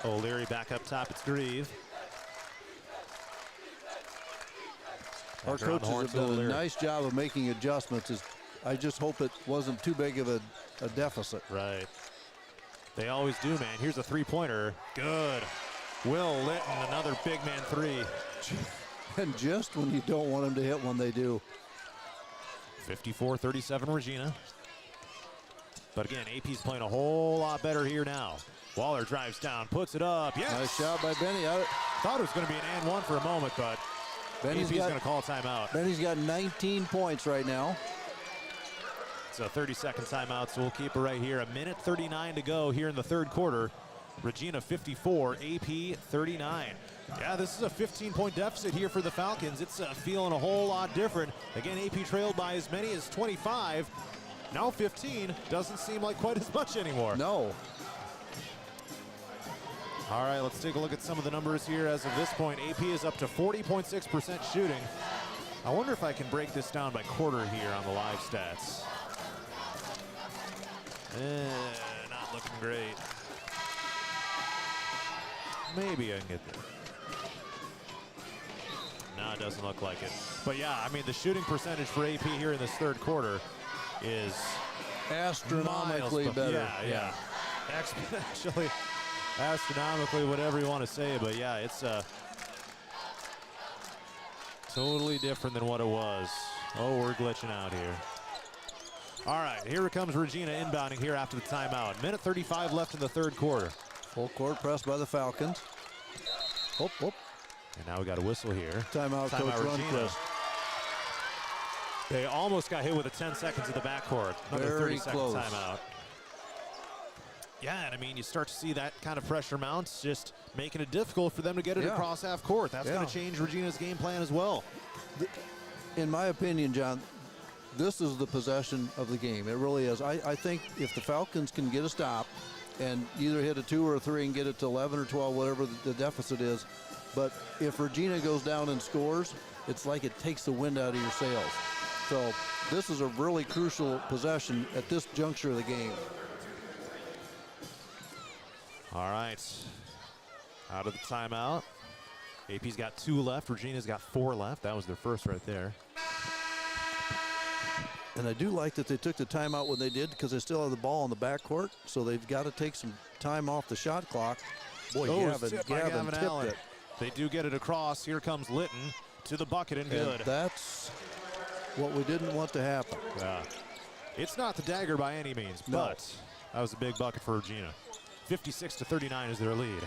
O'Leary back up top. It's Grieve. Our Back around the coaches horn have to done a O'Leary. nice job of making adjustments. I just hope it wasn't too big of a deficit. Right. They always do, man. Here's a three-pointer. Good. Will Litton, another big man three. And just when you don't want them to hit one, they do. 54-37 Regina. But again, AP's playing a whole lot better here now. Waller drives down, puts it up. Yes! Nice job by Benny. Thought it was going to be an and one for a moment, but AP's going to call a timeout. Benny's got 19 points right now. It's a 30-second timeout, so we'll keep it right here. 1:39 to go here in the third quarter. Regina 54, AP 39. Yeah, this is a 15-point deficit here for the Falcons. It's feeling a whole lot different. Again, AP trailed by as many as 25. Now 15 doesn't seem like quite as much anymore. No. All right, let's take a look at some of the numbers here as of this point. AP is up to 40.6% shooting. I wonder if I can break this down by quarter here on the live stats. Not looking great. Maybe I can get there. No, it doesn't look like it. But yeah, I mean, the shooting percentage for AP here in this third quarter is astronomically better. Yeah. Exponentially, astronomically, whatever you want to say. But yeah, it's totally different than what it was. Oh, we're glitching out here. All right, here comes Regina inbounding here after the timeout. 1:35 left in the third quarter. Full court press by the Falcons. Oh. And now we got a whistle here. Timeout, Coach Rundquist. They almost got hit with a 10 seconds in the backcourt. Another 30-second timeout. Yeah, and I mean, you start to see that kind of pressure mounts, just making it difficult for them to get it across half court. That's going to change Regina's game plan as well. In my opinion, John, this is the possession of the game. It really is. I think if the Falcons can get a stop and either hit a 2 or a 3 and get it to 11 or 12, whatever the deficit is, but if Regina goes down and scores, it's like it takes the wind out of your sails. So this is a really crucial possession at this juncture of the game. All right, out of the timeout. AP's got 2 left. Regina's got 4 left. That was their first right there. And I do like that they took the timeout when they did because they still have the ball in the backcourt, so they've got to take some time off the shot clock. Boy, Gavin tipped Allen. it. They do get it across. Here comes Litton to the bucket and good. And that's what we didn't want to happen. Yeah. It's not the dagger by any means, but that was a big bucket for Regina. 56-39 is their lead.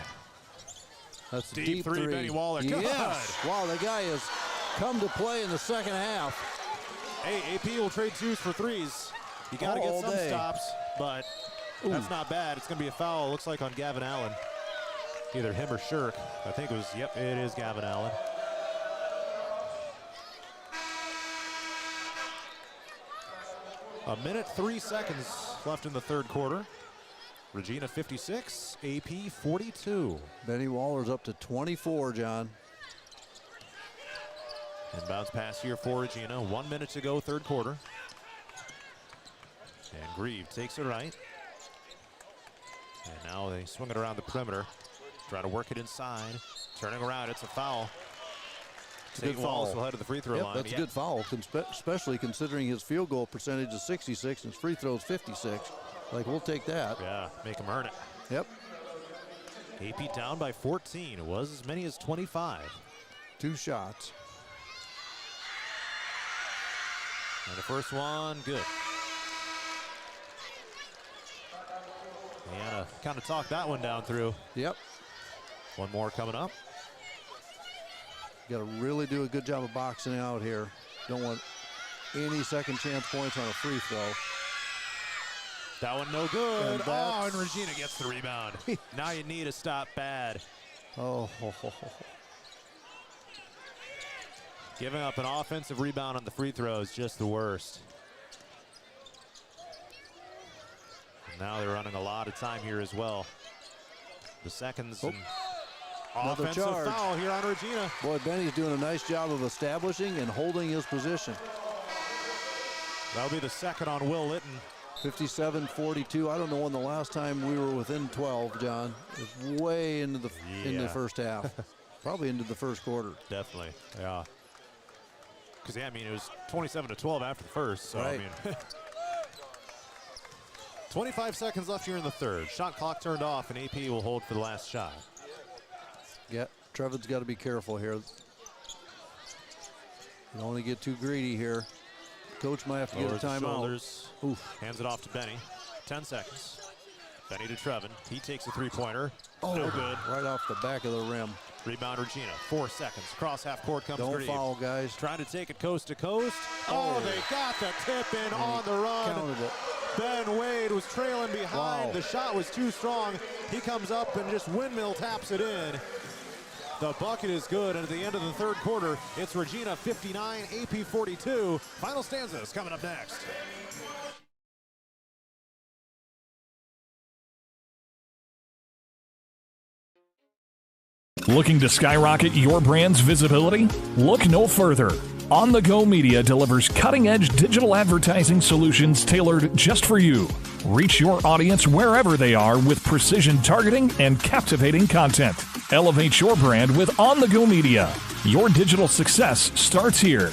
That's a deep three. Benny Waller. Yes. Wow, the guy has come to play in the second half. Hey, AP will trade 2s for 3s. You got to get some stops, but that's not bad. It's going to be a foul, looks like, on Gavin Allen. Either him or Shirk. I think it was, yep, it is Gavin Allen. A minute, 3 seconds left in the third quarter. Regina 56, AP 42. Benny Waller's up to 24, John. Inbounds pass here for Regina. 1 minute to go, third quarter. And Grieve takes it right. And now they swing it around the perimeter. Try to work it inside. Turning around, it's a foul. St. Wallace will head to the free throw line. That's a good foul, especially considering his field goal percentage is 66 and his free throw is 56. Like, we'll take that. Yeah, make him earn it. Yep. AP down by 14. It was as many as 25. 2 shots. And the first one, good. And kind of talked that one down through. Yep. One more coming up. Got to really do a good job of boxing out here. Don't want any second chance points on a free throw. That one no good. And Regina gets the rebound. Now you need a stop bad. Oh. Giving up an offensive rebound on the free throw is just the worst. Now they're running a lot of time here as well. The seconds and offensive foul here on Regina. Boy, Benny's doing a nice job of establishing and holding his position. That'll be the second on Will Litton. 57-42. I don't know when the last time we were within 12, John. It was way into the first half. Probably into the first quarter. Definitely, yeah. Because, yeah, I mean, it was 27-12 after the first. So, right. I mean, 25 seconds left here in the third. Shot clock turned off, and AP will hold for the last shot. Yeah, Trevin's got to be careful here. You don't want to get too greedy here. Coach might have to get a timeout. Hands it off to Benny. 10 seconds. Benny to Trevin. He takes a three-pointer. Oh, no good. Right off the back of the rim. Rebound Regina. 4 seconds. Cross half court comes Don't Grieve. foul, guys. Trying to take it coast to coast. Oh, they got the tip in on the run. Counted it. Ben Wade was trailing behind. Wow. The shot was too strong. He comes up and just windmill taps it in. The bucket is good, and at the end of the third quarter, it's Regina 59, AP 42. Final stanzas coming up next. Looking to skyrocket your brand's visibility? Look no further. On the Go Media delivers cutting-edge digital advertising solutions tailored just for you. Reach your audience wherever they are with precision targeting and captivating content. Elevate your brand with On the Go Media. Your digital success starts here.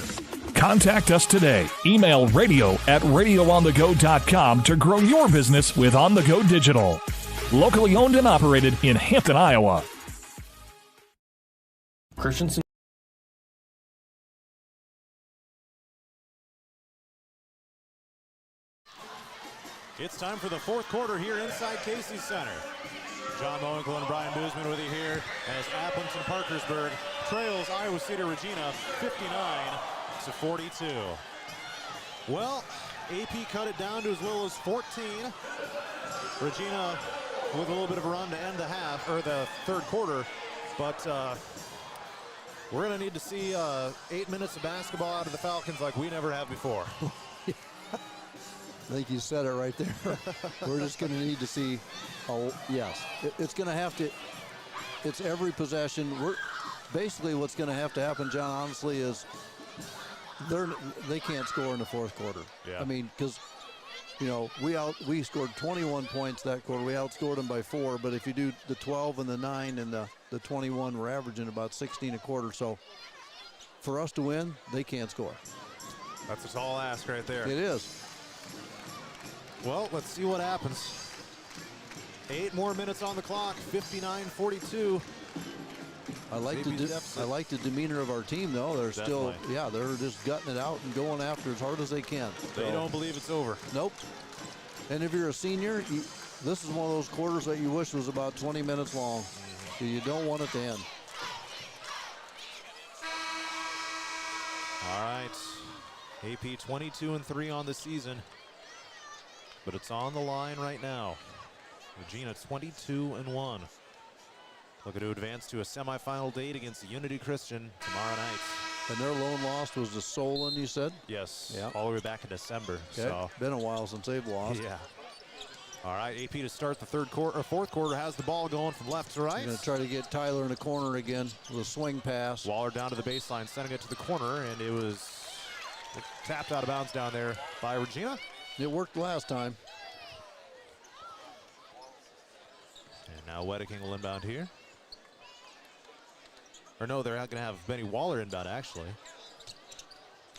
Contact us today. Email radio@radioonthego.com to grow your business with On the Go Digital. Locally owned and operated in Hampton, Iowa. Christensen. It's time for the fourth quarter here inside Casey Center. John Mowinkle and Brian Boozman with you here as Aplington-Parkersburg trails Iowa City Regina 59-42. Well, AP cut it down to as little as 14. Regina with a little bit of a run to end the half, or the third quarter, but we're going to need to see 8 minutes of basketball out of the Falcons like we never have before. I think you said it right there. We're just going to need to see, yes. It's going to have to, it's every possession. Basically what's going to happen, John, honestly, is they can't score in the fourth quarter. Yeah. I mean, because, you know, we scored 21 points that quarter. We outscored them by 4, but if you do the 12 and the 9 and the 21, we're averaging about 16 a quarter. So for us to win, they can't score. That's a tall ask right there. It is. Well, let's see what happens. 8 more minutes on the clock, 59-42. I like the demeanor of our team, though. They're Definitely. still, they're just gutting it out and going after as hard as they can. They don't believe it's over. Nope. And if you're a senior, this is one of those quarters that you wish was about 20 minutes long. So you don't want it to end. All right. AP 22-3 on the season. But it's on the line right now. Regina 22-1. Looking to advance to a semifinal date against the Unity Christian tomorrow night. And their lone loss was to Solon, you said? Yes, yeah. All the way back in December. Okay. So. Been a while since they've lost. Yeah. All right, AP to start the fourth quarter has the ball going from left to right. He's going to try to get Tyler in the corner again with a swing pass. Waller down to the baseline, sending it to the corner, and it was tapped out of bounds down there by Regina. It worked last time. And now Wedeking will inbound here. Or no, they're not going to have Benny Waller inbound, actually.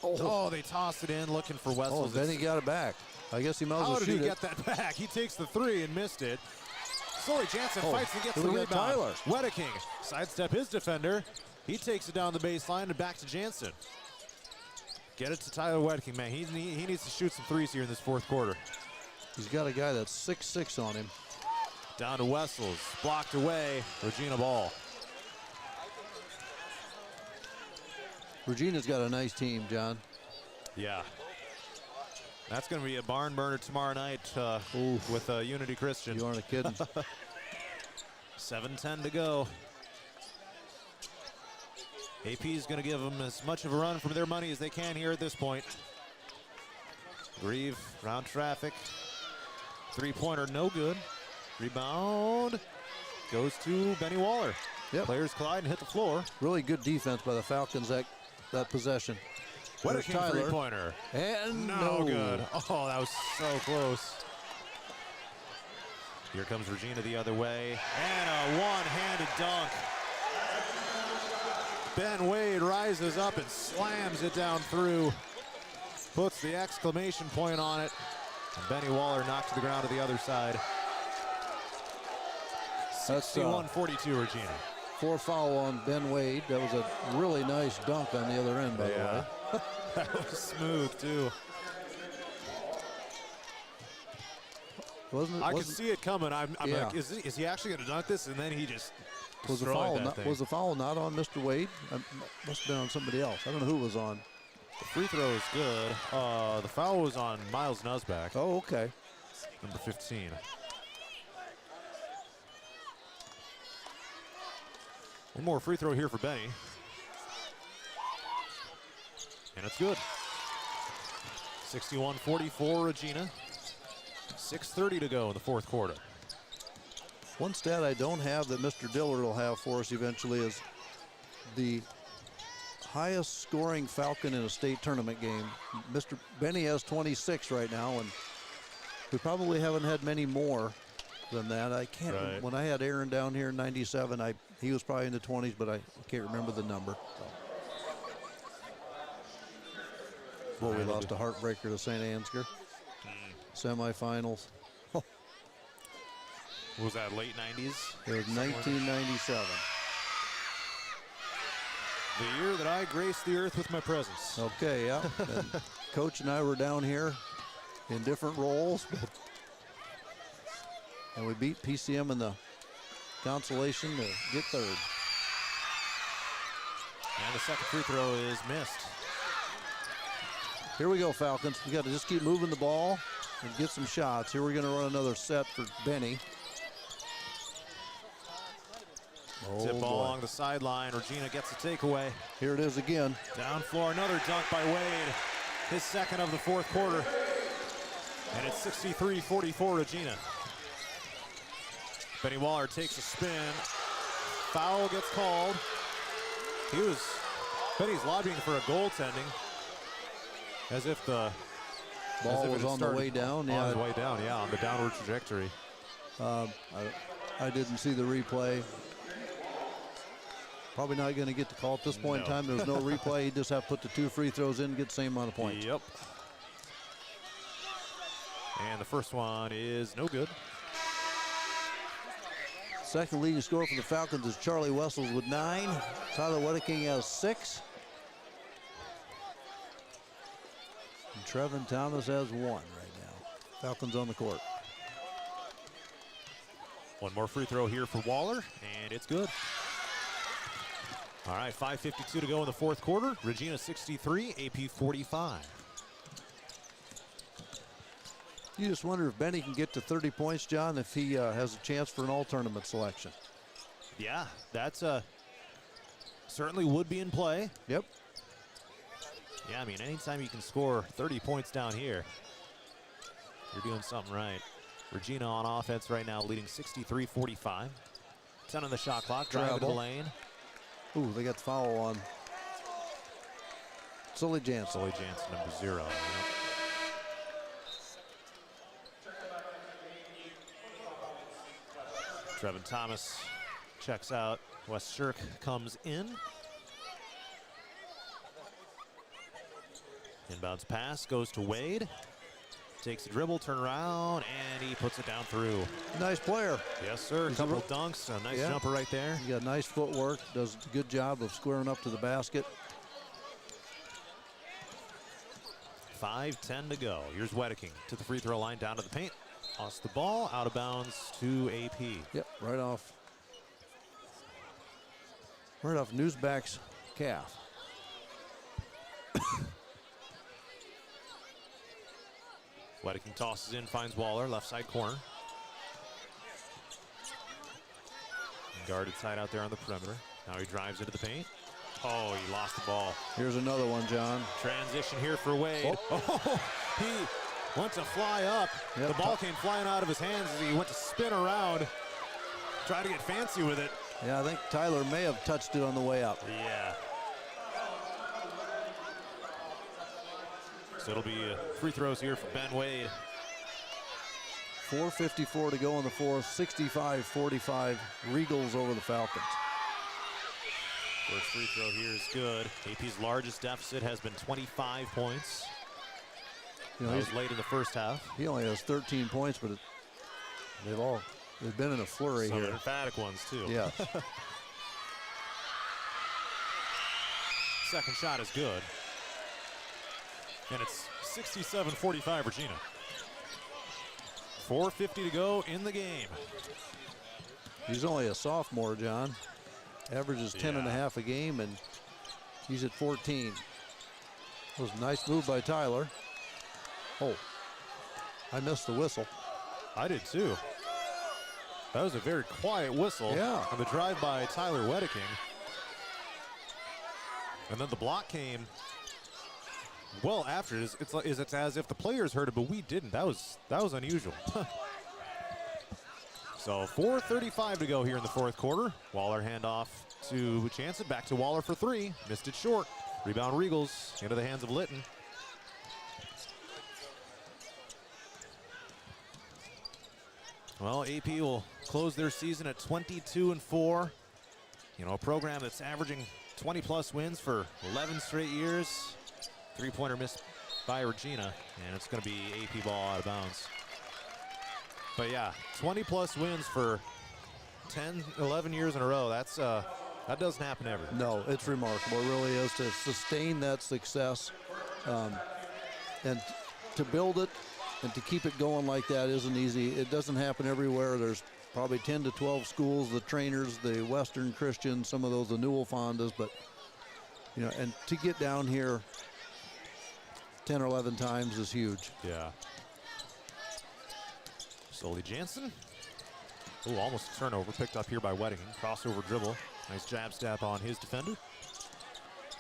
Oh, they tossed it in, looking for Wessels. Oh, Benny got it back. I guess he might as well shoot it. How did he get that back? He takes the three and missed it. Sully Jansen fights and gets the rebound. Tyler. Wedeking sidestep his defender. He takes it down the baseline and back to Jansen. Get it to Tyler Wedeking, man. He needs to shoot some threes here in this fourth quarter. He's got a guy that's 6'6" on him. Down to Wessels, blocked away. Regina ball. Regina's got a nice team, John. Yeah. That's going to be a barn burner tomorrow night with Unity Christian. You aren't kidding. 7:10 to go. AP is going to give them as much of a run for their money as they can here at this point. Grieve, round traffic. Three-pointer, no good. Rebound goes to Benny Waller. Yep. Players collide and hit the floor. Really good defense by the Falcons that possession. Wedeking three-pointer. And no good. Oh, that was so close. Here comes Regina the other way. And a one-handed dunk. Ben Wade rises up and slams it down through. Puts the exclamation point on it. And Benny Waller knocked to the ground to the other side. 61-42 Regina. 4 foul on Ben Wade. That was a really nice dunk on the other end, by the way. That was smooth, too. Wasn't it? I could see it coming. I'm Yeah. like, is he actually going to dunk this? And then he just Was the destroyed foul that not, thing. was the foul not on Mr. Wade? Must have been on somebody else. I don't know who it was on. The free throw is good. The foul was on Miles Nusback, Oh, okay. number 15. One more free throw here for Benny. And it's good. 61-44 Regina. 6:30 to go in the fourth quarter. One stat I don't have that Mr. Dillard will have for us eventually is the highest scoring Falcon in a state tournament game. Mr. Benny has 26 right now, and we probably haven't had many more than that. I can't. Right. When I had Aaron down here in '97, he was probably in the 20s, but I can't remember the number. Well, we lost a heartbreaker to St. Ansgar. Semifinals. Was that late 90s? It was 1997. The year that I graced the earth with my presence. Okay, yeah. And Coach and I were down here in different roles. And we beat PCM in the consolation to get third. And the second free throw is missed. Here we go, Falcons. We got to just keep moving the ball and get some shots. Here we're going to run another set for Benny. Oh, Tip ball boy. along the sideline. Regina gets a takeaway. Here it is again. Down floor, another dunk by Wade. His second of the fourth quarter. And it's 63-44 Regina. Benny Waller takes a spin. Foul gets called. Benny's lobbying for a goaltending. As if the Ball was on the way down. On the way down, yeah, on the downward trajectory. I didn't see the replay. Probably not going to get the call at this point in time. There's no replay. You just have to put the two free throws in and get the same amount of points. Yep. And the first one is no good. Second leading scorer for the Falcons is Charlie Wessels with 9. Tyler Wedeking has 6. And Trevin Thomas has 1 right now. Falcons on the court. One more free throw here for Waller, and it's good. All right, 5:52 to go in the fourth quarter. Regina 63, AP 45. You just wonder if Benny can get to 30 points, John, if he has a chance for an all-tournament selection. Yeah, that's certainly would be in play. Yep. Yeah, I mean, anytime you can score 30 points down here, you're doing something right. Regina on offense right now, leading 63-45. 10 on the shot clock, driving to the lane. Ooh, they got the foul on Sully Jansen. Sully Jansen, number 0. Yep. Trevin Thomas checks out. Wes Shirk comes in. Inbounds pass goes to Wade. Takes a dribble, turn around, and he puts it down through. Nice player. Yes, sir. A couple of dunks, a nice jumper right there. He got nice footwork, does a good job of squaring up to the basket. 5:10 to go. Here's Wedeking to the free throw line, down to the paint. Lost the ball, out of bounds to AP. Yep, right off Newsback's calf. Wedeking tosses in, finds Waller, left side corner. Guarded side out there on the perimeter. Now he drives into the paint. Oh, he lost the ball. Here's another one, John. Transition here for Wade. Oh, he went to fly up. Yep. The ball came flying out of his hands as he went to spin around. Try to get fancy with it. Yeah, I think Tyler may have touched it on the way up. Yeah. So it'll be free throws here for Ben Wade. 4:54 to go in the fourth. 65-45 Regals over the Falcons. First free throw here is good. AP's largest deficit has been 25 points. You know, that was late in the first half. He only has 13 points, but they've been in a flurry Some here. emphatic ones too. Yeah. Second shot is good. And it's 67-45 Regina. 4:50 to go in the game. He's only a sophomore, John. Averages 10.5 a game, and he's at 14. That was a nice move by Tyler. Oh, I missed the whistle. I did too. That was a very quiet whistle on the drive by Tyler Wedeking. And then the block came well after it. It's as if the players heard it, but we didn't. That was unusual. So 4:35 to go here in the fourth quarter. Waller handoff to Jansen. Back to Waller for three. Missed it short. Rebound Regals into the hands of Litton. Well, AP will close their season at 22-4. You know, a program that's averaging 20-plus wins for 11 straight years. Three-pointer missed by Regina, and it's going to be AP ball out of bounds. But yeah, 20-plus wins for 10, 11 years in a row. That's that doesn't happen ever. No, it's remarkable. It really is to sustain that success and to build it and to keep it going like that isn't easy. It doesn't happen everywhere. There's probably 10 to 12 schools, the Trainers, the Western Christian, some of those, the Newell Fondas, but, you know, and to get down here 10 or 11 times is huge. Yeah. Sully Jansen. Oh, almost a turnover picked up here by Wedding. Crossover dribble. Nice jab step on his defender.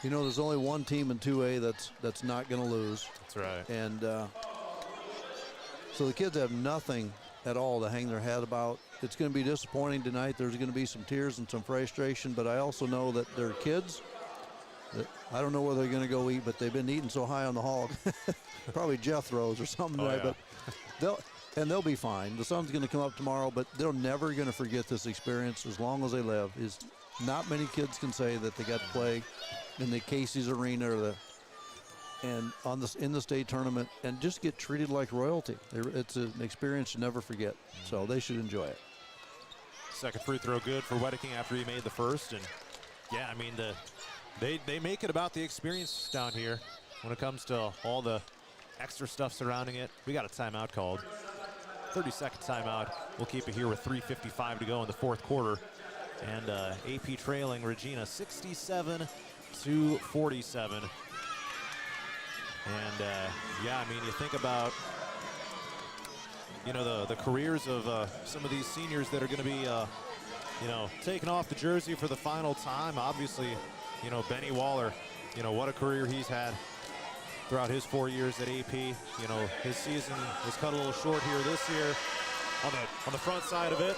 You know, there's only one team in 2A that's not going to lose. That's right. And so the kids have nothing at all to hang their head about. It's going to be disappointing tonight. There's going to be some tears and some frustration, but I also know that they're kids. That I don't know where they're going to go eat, but they've been eating so high on the hog. Probably Jethro's or something tonight, but they'll be fine. The sun's going to come up tomorrow, but they're never going to forget this experience as long as they live. Not many kids can say that they got to play in the Casey's Arena or in the state tournament and just get treated like royalty. It's an experience you never forget, so they should enjoy it. Second free throw good for Wedeking after he made the first, and yeah, I mean they make it about the experience down here when it comes to all the extra stuff surrounding it. We got a timeout called. 30-second timeout. We'll keep it here with 3:55 to go in the fourth quarter. And AP trailing Regina 67-47. And yeah, I mean, you think about, you know, the careers of some of these seniors that are going to be, you know, taking off the jersey for the final time. Obviously, you know, Benny Waller, you know, what a career he's had throughout his 4 years at AP. You know, his season was cut a little short here this year. On the front side of it,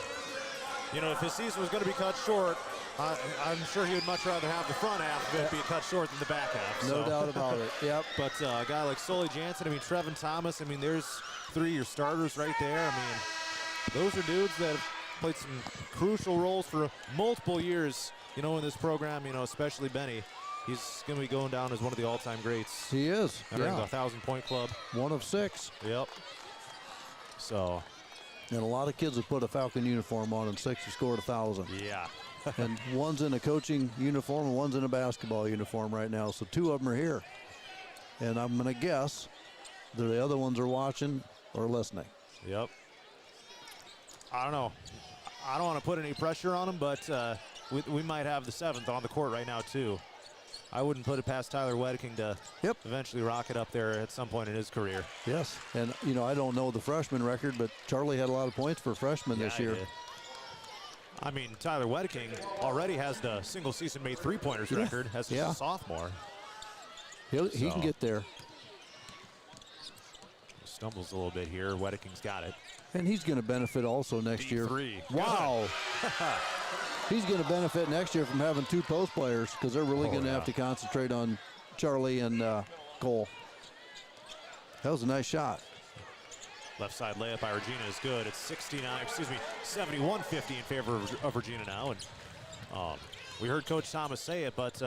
you know, if his season was going to be cut short, I'm sure he would much rather have the front half of it be cut short than the back half. No doubt about it. Yep. But a guy like Sully Jansen, I mean, Trevin Thomas, I mean, there's three of your starters right there. I mean, those are dudes that have played some crucial roles for multiple years, you know, in this program, you know, especially Benny. He's going to be going down as one of the all-time greats. He is. Entering the 1,000-point club. One of 6. Yep. So. And a lot of kids have put a Falcon uniform on, and 6 have scored 1,000. Yeah. And one's in a coaching uniform and one's in a basketball uniform right now. So 2 of them are here. And I'm going to guess that the other ones are watching or listening. Yep. I don't know. I don't want to put any pressure on them, but we might have the 7th on the court right now, too. I wouldn't put it past Tyler Wedeking to eventually rock it up there at some point in his career. Yes, and, you know, I don't know the freshman record, but Charlie had a lot of points for freshmen this year. I mean, Tyler Wedeking already has the single-season made three-pointers record as a sophomore. He can get there. Stumbles a little bit here. Wedeking's got it. And he's going to benefit also next year. Wow. He's going to benefit next year from having 2 post players because they're really going to have to concentrate on Charlie and Cole. That was a nice shot. Left side layup by Regina is good. It's 71-50 in favor of Regina now. And we heard Coach Thomas say it, but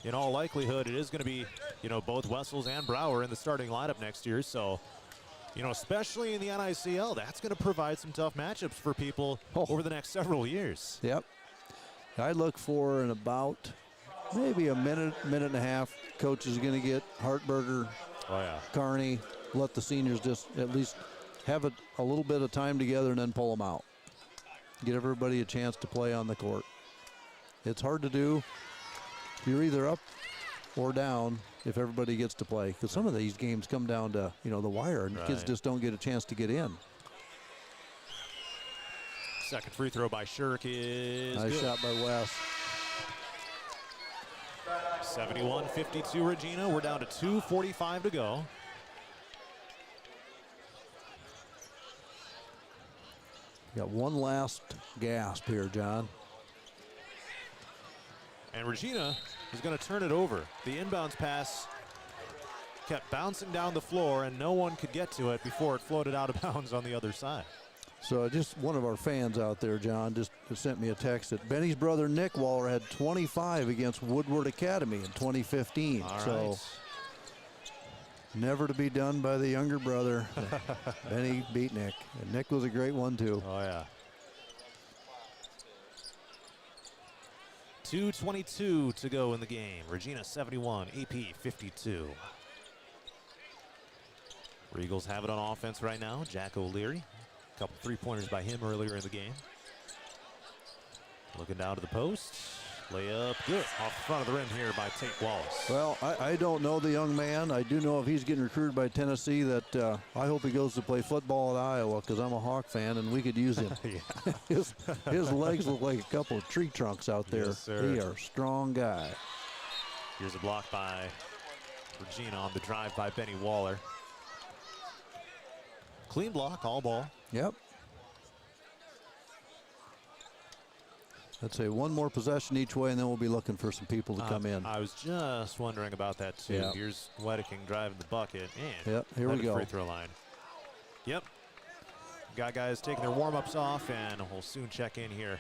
in all likelihood, it is going to be, you know, both Wessels and Brower in the starting lineup next year. So, you know, especially in the NICL, that's going to provide some tough matchups for people over the next several years. Yep. I look for in about maybe a minute and a half, coach is going to get Hartberger, Carney, let the seniors just at least have a little bit of time together and then pull them out. Get everybody a chance to play on the court. It's hard to do. You're either up or down if everybody gets to play, because some of these games come down to, you know, the wire, and kids just don't get a chance to get in. Second free throw by Shirk is nice good. shot by Wes. 71-52 Regina. We're down to 2:45 to go. Got one last gasp here, John. And Regina is going to turn it over. The inbounds pass kept bouncing down the floor, and no one could get to it before it floated out of bounds on the other side. So just one of our fans out there, John, just sent me a text that Benny's brother Nick Waller had 25 against Woodward Academy in 2015. All so right. never to be done by the younger brother. Benny beat Nick, and Nick was a great one too. Oh yeah. 2:22 to go in the game. Regina 71, AP 52. Regals have it on offense right now. Jack O'Leary. A couple three-pointers by him earlier in the game. Looking down to the post. Layup good. Off the front of the rim here by Tate Wallace. Well, I don't know the young man. I do know if he's getting recruited by Tennessee that I hope he goes to play football at Iowa, because I'm a Hawk fan and we could use him. his legs look like a couple of tree trunks out there. Yes, sir. He is a strong guy. Here's a block by Regina on the drive by Benny Waller. Clean block, all ball. Yep. I'd say one more possession each way, and then we'll be looking for some people to come in. I was just wondering about that too. Yeah. Here's Wedeking driving the bucket, and yep, here we go. Free throw line. Yep. Got guys taking their warm-ups off, and we'll soon check in here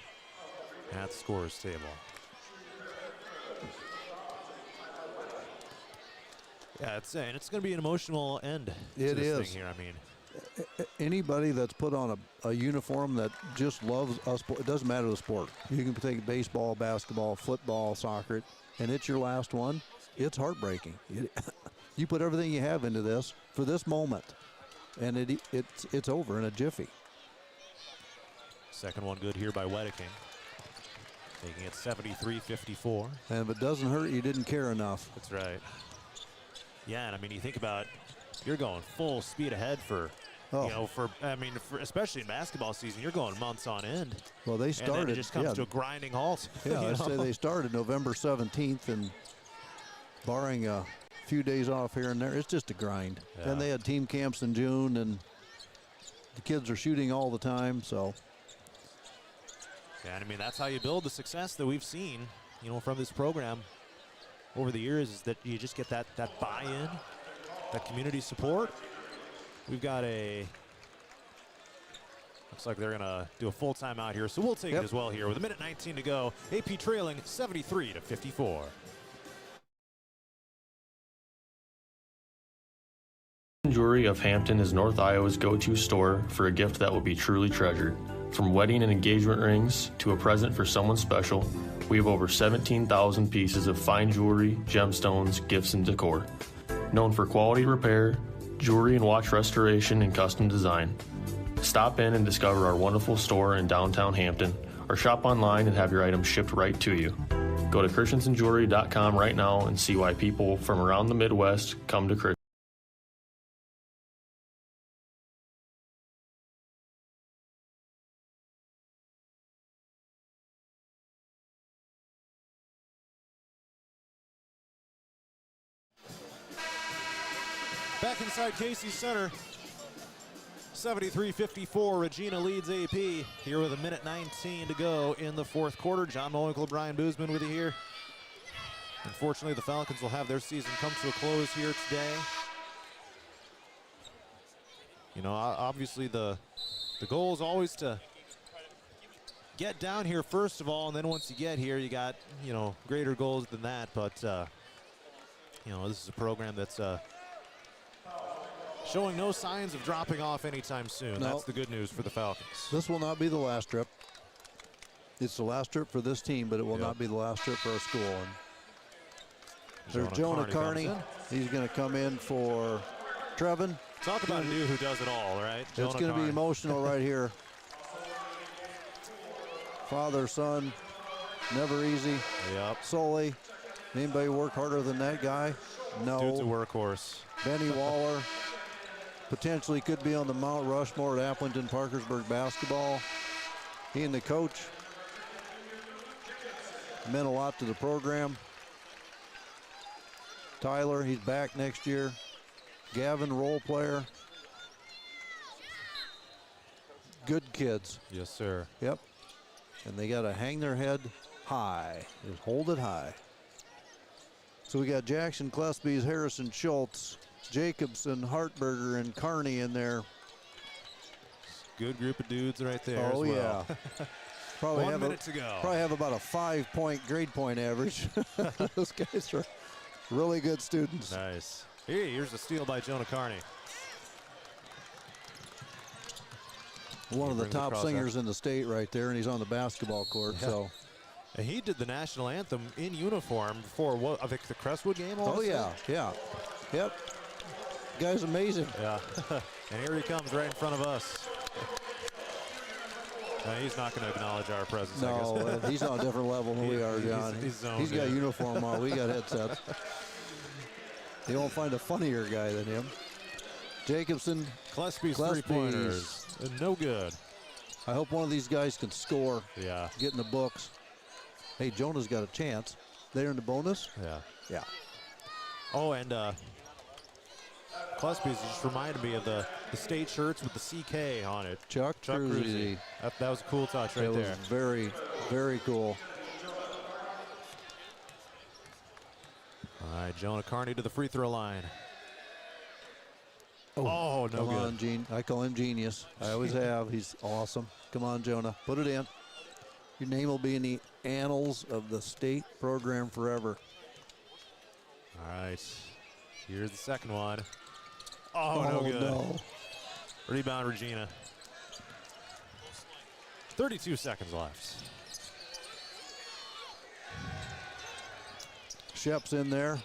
at the scorer's table. Yeah, it's going to be an emotional end to this thing here. I mean, anybody that's put on a uniform that just loves a sport, it doesn't matter the sport. You can take baseball, basketball, football, soccer, and it's your last one. It's heartbreaking. You put everything you have into this for this moment, and it's over in a jiffy. Second one good here by Wedeking. Making it 73-54. And if it doesn't hurt, you didn't care enough. That's right. Yeah, and I mean, you think about, you're going full speed ahead for, you know, for especially in basketball season, you're going months on end. Well, they started. And then it just comes to a grinding halt. Yeah, I'd say they started November 17th, and barring a few days off here and there, it's just a grind. Yeah. Then they had team camps in June, and the kids are shooting all the time, so. Yeah, and I mean, that's how you build the success that we've seen, you know, from this program over the years, is that you just get that buy-in, that community support. We've got looks like they're gonna do a full timeout here, so we'll take it as well here with 1:19 to go. AP trailing 73-54. Jewelry of Hampton is North Iowa's go-to store for a gift that will be truly treasured. From wedding and engagement rings to a present for someone special, we have over 17,000 pieces of fine jewelry, gemstones, gifts, and decor. Known for quality repair, jewelry and watch restoration, and custom design. Stop in and discover our wonderful store in downtown Hampton, or shop online and have your items shipped right to you. Go to christensenjewelry.com right now and see why people from around the Midwest come to Christensen. Back inside Casey Center, 73-54. Regina leads AP here with 1:19 to go in the fourth quarter. John Mowinkle, Brian Boozman with you here. Unfortunately, the Falcons will have their season come to a close here today. You know, obviously the goal is always to get down here first of all, and then once you get here, you got, you know, greater goals than that. But you know, this is a program that's showing no signs of dropping off anytime soon. No. That's the good news for the Falcons. This will not be the last trip. It's the last trip for this team, but it will not be the last trip for our school. And there's Jonah Carney. He's going to come in for Trevin. Talk about a dude who does it all, right? It's going to be emotional right here. Father, son, never easy. Yep. Sully, anybody work harder than that guy? No. Dude's a workhorse. Benny Waller potentially could be on the Mount Rushmore at Aplington-Parkersburg basketball. He and the coach meant a lot to the program. Tyler, he's back next year. Gavin, role player. Good kids. Yes, sir. Yep. And they got to hang their head high. Just hold it high. So we got Jackson, Klesby's, Harrison, Schultz, Jacobson, Hartberger, and Carney in there. Good group of dudes right there. Oh, as well. yeah. Probably 1 minute to go. Probably have about a 5-point grade point average. Those guys are really good students. Nice. Here's a steal by Jonah Carney. One of the top singers in the state right there, and he's on the basketball court. Yeah. So, and he did the national anthem in uniform for what, I think the Crestwood game. Oh yeah, yeah, yep. Guy's amazing. Yeah, and here he comes right in front of us. He's not going to acknowledge our presence. No, I guess. he's on a different level than we are, John. He's got a uniform on. We got headsets. You won't find a funnier guy than him. Jacobson, Klesby's three-pointers. No good. I hope one of these guys can score. Yeah. Get in the books. Hey, Jonah's got a chance. They're in the bonus? Yeah. Yeah. Oh, and Klesby's just reminded me of the state shirts with the CK on it. Chuck Cruzy. That was a cool touch right there. That was very, very cool. All right, Jonah Carney to the free throw line. Oh, no come good. on, Gene. I call him genius. I always have. He's awesome. Come on, Jonah. Put it in. Your name will be in the annals of the state program forever. All right. Here's the second one. Oh, no good. No. Rebound, Regina. 32 seconds left. Shep's in there.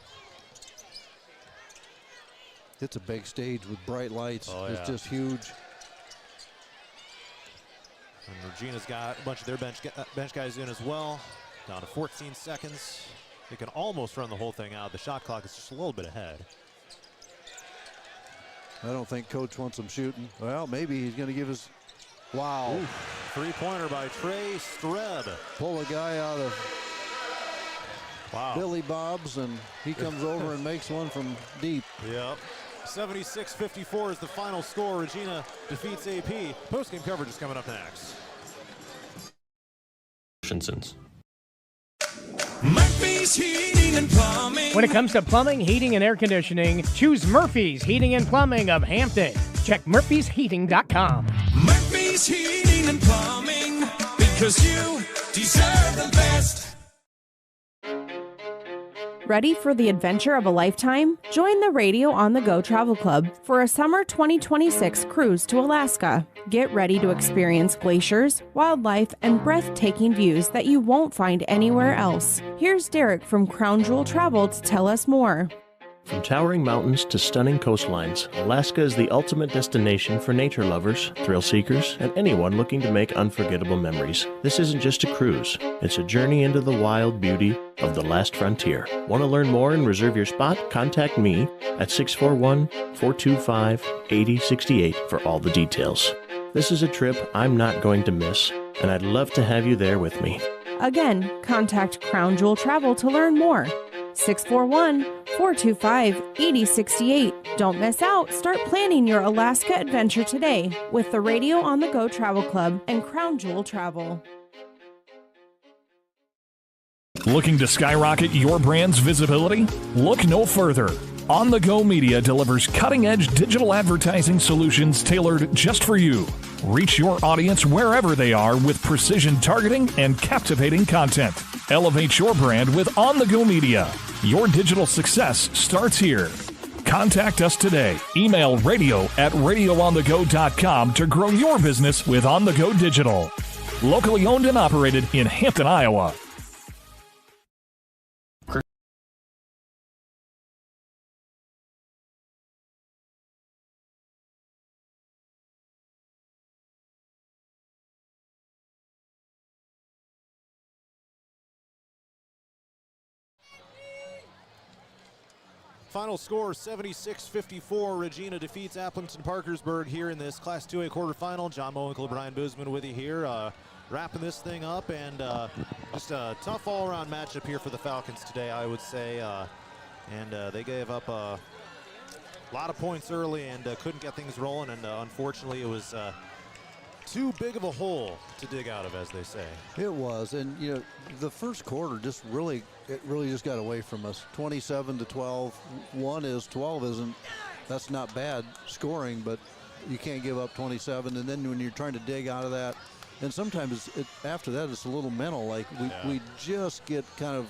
It's a big stage with bright lights. Oh, yeah. It's just huge. And Regina's got a bunch of their bench guys in as well. Down to 14 seconds. They can almost run the whole thing out. The shot clock is just a little bit ahead. I don't think Coach wants him shooting. Well, maybe he's going to give his... Wow. Oof. Three-pointer by Trey Stred. Pull a guy out of Billy Bob's, and he comes over and makes one from deep. Yep. 76-54 is the final score. Regina defeats AP. Post-game coverage is coming up next. Murphy's Heating and Plumbing. When it comes to plumbing, heating, and air conditioning, choose Murphy's Heating and Plumbing of Hampton. Check murphysheating.com. Murphy's Heating and Plumbing, because you deserve the best. Ready for the adventure of a lifetime? Join the Radio on the Go Travel Club for a summer 2026 cruise to Alaska. Get ready to experience glaciers, wildlife, and breathtaking views that you won't find anywhere else. Here's Derek from Crown Jewel Travel to tell us more. From towering mountains to stunning coastlines, Alaska is the ultimate destination for nature lovers, thrill seekers, and anyone looking to make unforgettable memories. This isn't just a cruise, it's a journey into the wild beauty of the last frontier. Want to learn more and reserve your spot? Contact me at 641-425-8068 for all the details. This is a trip I'm not going to miss, and I'd love to have you there with me. Again, contact Crown Jewel Travel to learn more. 641-425-8068. Don't miss out. Start planning your Alaska adventure today with the Radio on the Go Travel Club and Crown Jewel Travel. Looking to skyrocket your brand's visibility? Look no further. On the Go Media delivers cutting-edge digital advertising solutions tailored just for you. Reach your audience wherever they are with precision targeting and captivating content. Elevate your brand with On the Go Media. Your digital success starts here. Contact us today. Email radio@radioonthego.com to grow your business with On the Go Digital. Locally owned and operated in Hampton, Iowa. Final score 76-54. Regina defeats Aplington-Parkersburg here in this Class 2A quarterfinal. John Mowinkle, Brian Boozman with you here, wrapping this thing up, and just a tough all-around matchup here for the Falcons today, I would say. And they gave up a lot of points early and couldn't get things rolling, and unfortunately it was too big of a hole to dig out of, as they say. It was, and you know, the first quarter just really just got away from us. 27-12. 12 isn't, that's not bad scoring, but you can't give up 27. And then when you're trying to dig out of that, and sometimes after that it's a little mental. Like we just get kind of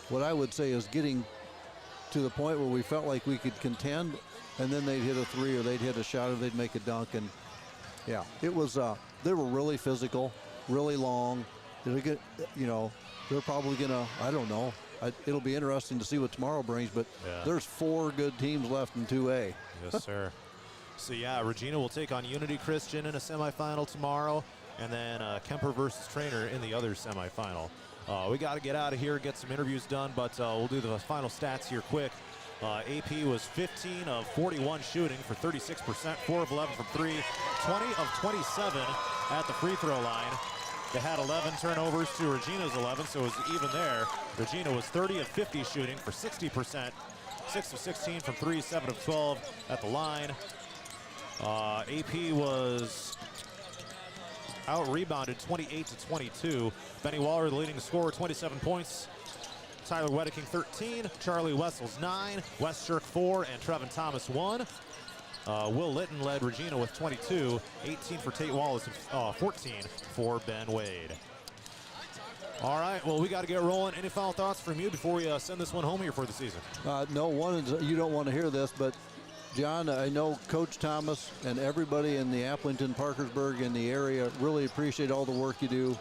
what I would say is getting to the point where we felt like we could contend, and then they'd hit a three or they'd hit a shot or they'd make a dunk, and yeah, it was. They were really physical, really long. They're probably gonna. I don't know. It'll be interesting to see what tomorrow brings. But there's 4 good teams left in 2A. Yes, sir. So yeah, Regina will take on Unity Christian in a semifinal tomorrow, and then Kemper versus Trainer in the other semifinal. We got to get out of here, get some interviews done, but we'll do the final stats here quick. AP was 15 of 41 shooting for 36%, 4 of 11 from 3, 20 of 27 at the free throw line. They had 11 turnovers to Regina's 11, so it was even there. Regina was 30 of 50 shooting for 60%, 6 of 16 from 3, 7 of 12 at the line. AP was out-rebounded 28-22. Benny Waller, the leading scorer, 27 points. Tyler Wedeking 13, Charlie Wessels 9, Wes Shirk 4, and Trevin Thomas 1. Will Litton led Regina with 22, 18 for Tate Wallace, and 14 for Ben Wade. All right, well, we got to get rolling. Any final thoughts from you before we send this one home here for the season? No, one is, you don't want to hear this, but John, I know Coach Thomas and everybody in the Aplington-Parkersburg in the area really appreciate all the work you do,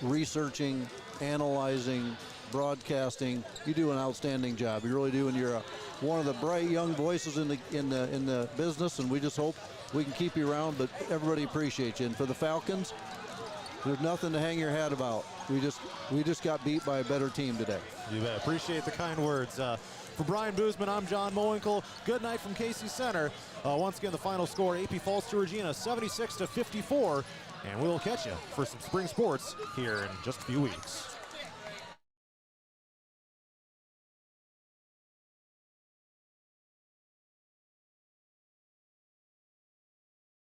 researching, analyzing, broadcasting. You do an outstanding job. You really do, and you're one of the bright young voices in the business. And we just hope we can keep you around. But everybody appreciates you. And for the Falcons, there's nothing to hang your hat about. We just got beat by a better team today. You bet. Appreciate the kind words. For Brian Boozman, I'm John Mowinkle. Good night from Casey Center. Once again, the final score: AP falls to Regina, 76-54. And we'll catch you for some spring sports here in just a few weeks.